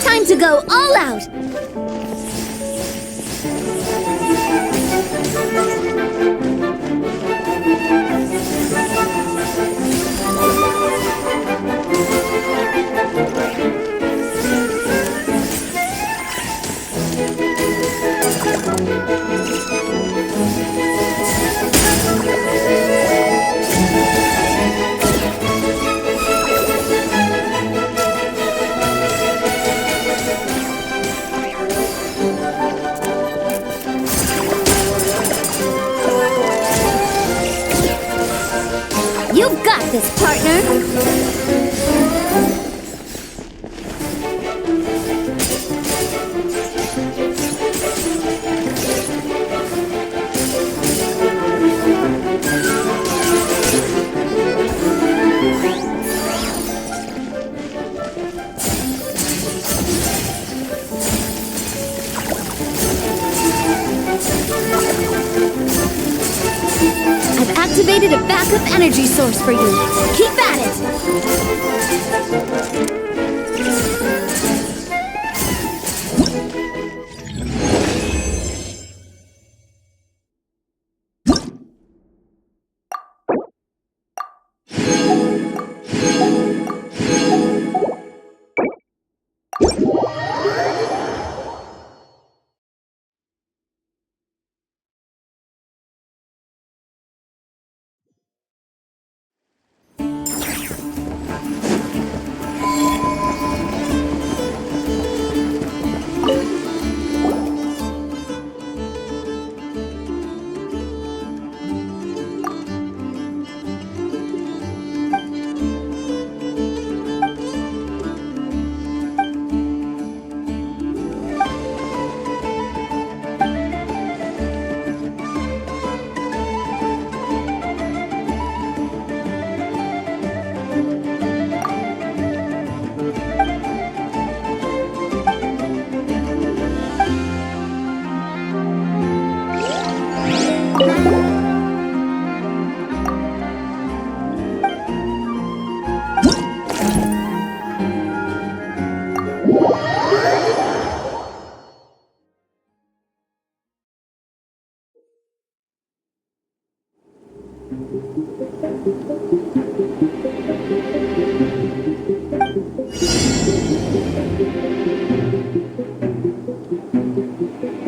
Time to go all out. this, partner. I've activated a backup energy source for you. Keep at it!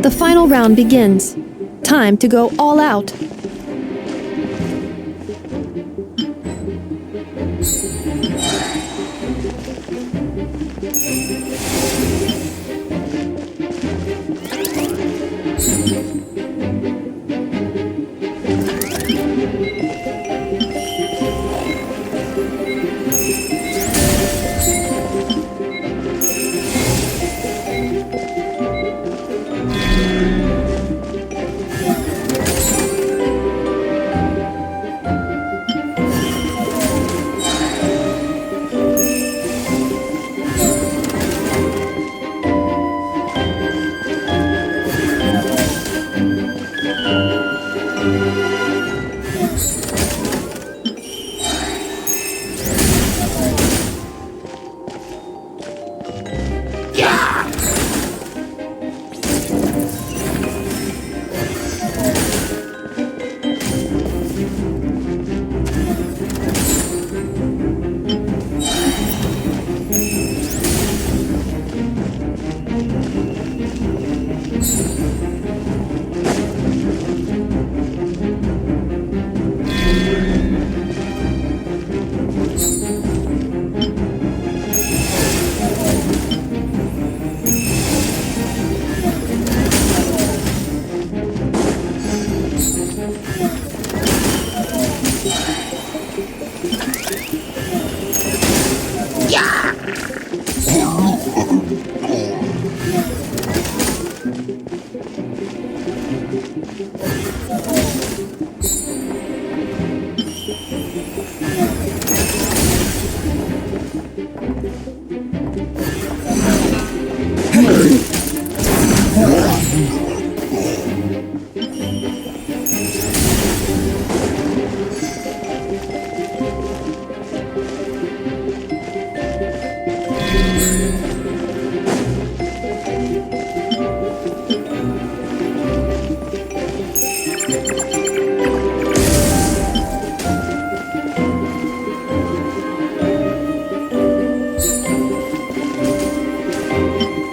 The final round begins. Time to go all out.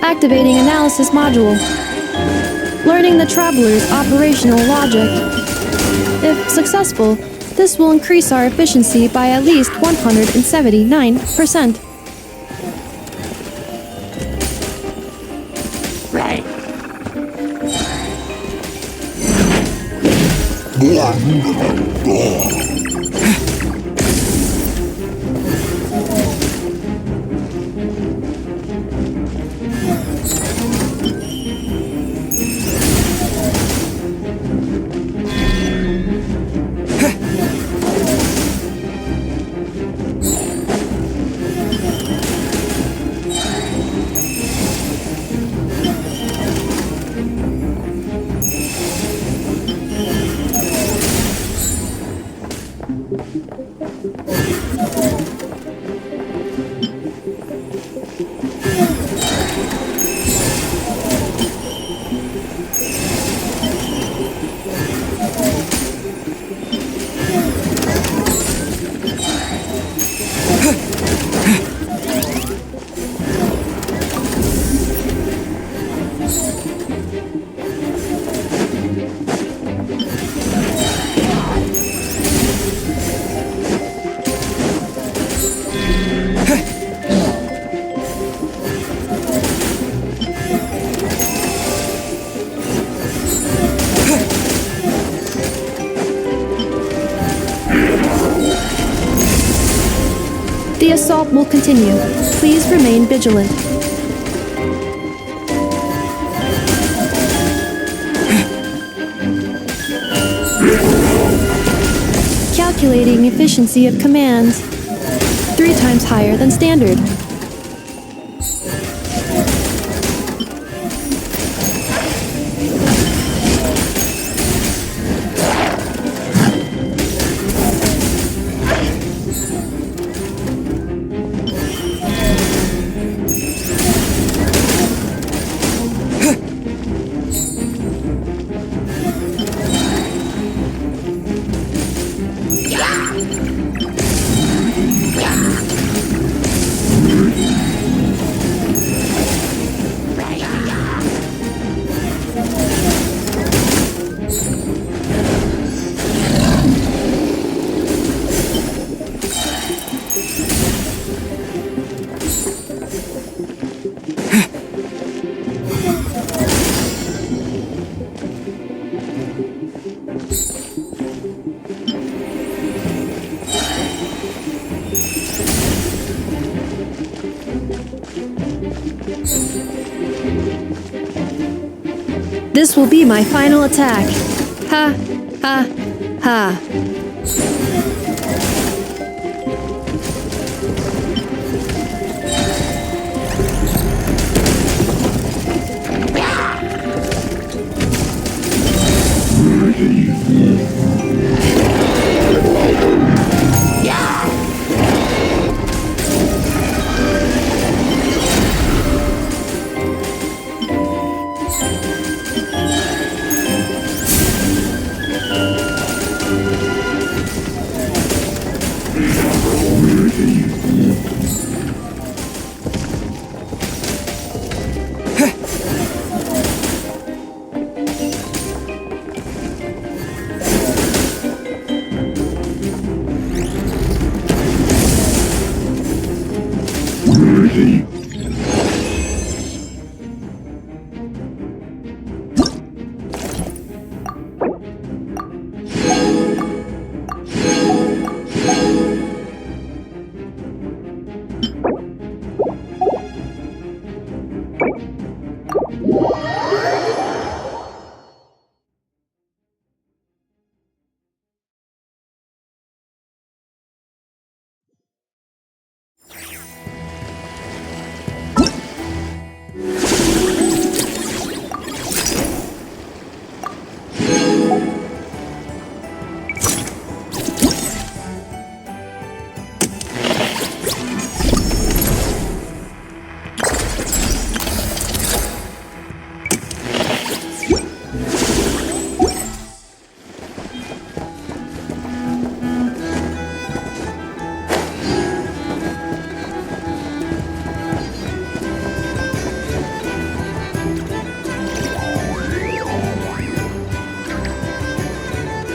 Activating analysis module. Learning the Traveler's operational logic. If successful, this will increase our efficiency by at least 179%. Right. The assault will continue. Please remain vigilant. Calculating efficiency of command. 3 times higher than standard. This will be my final attack. Ha, ha, ha.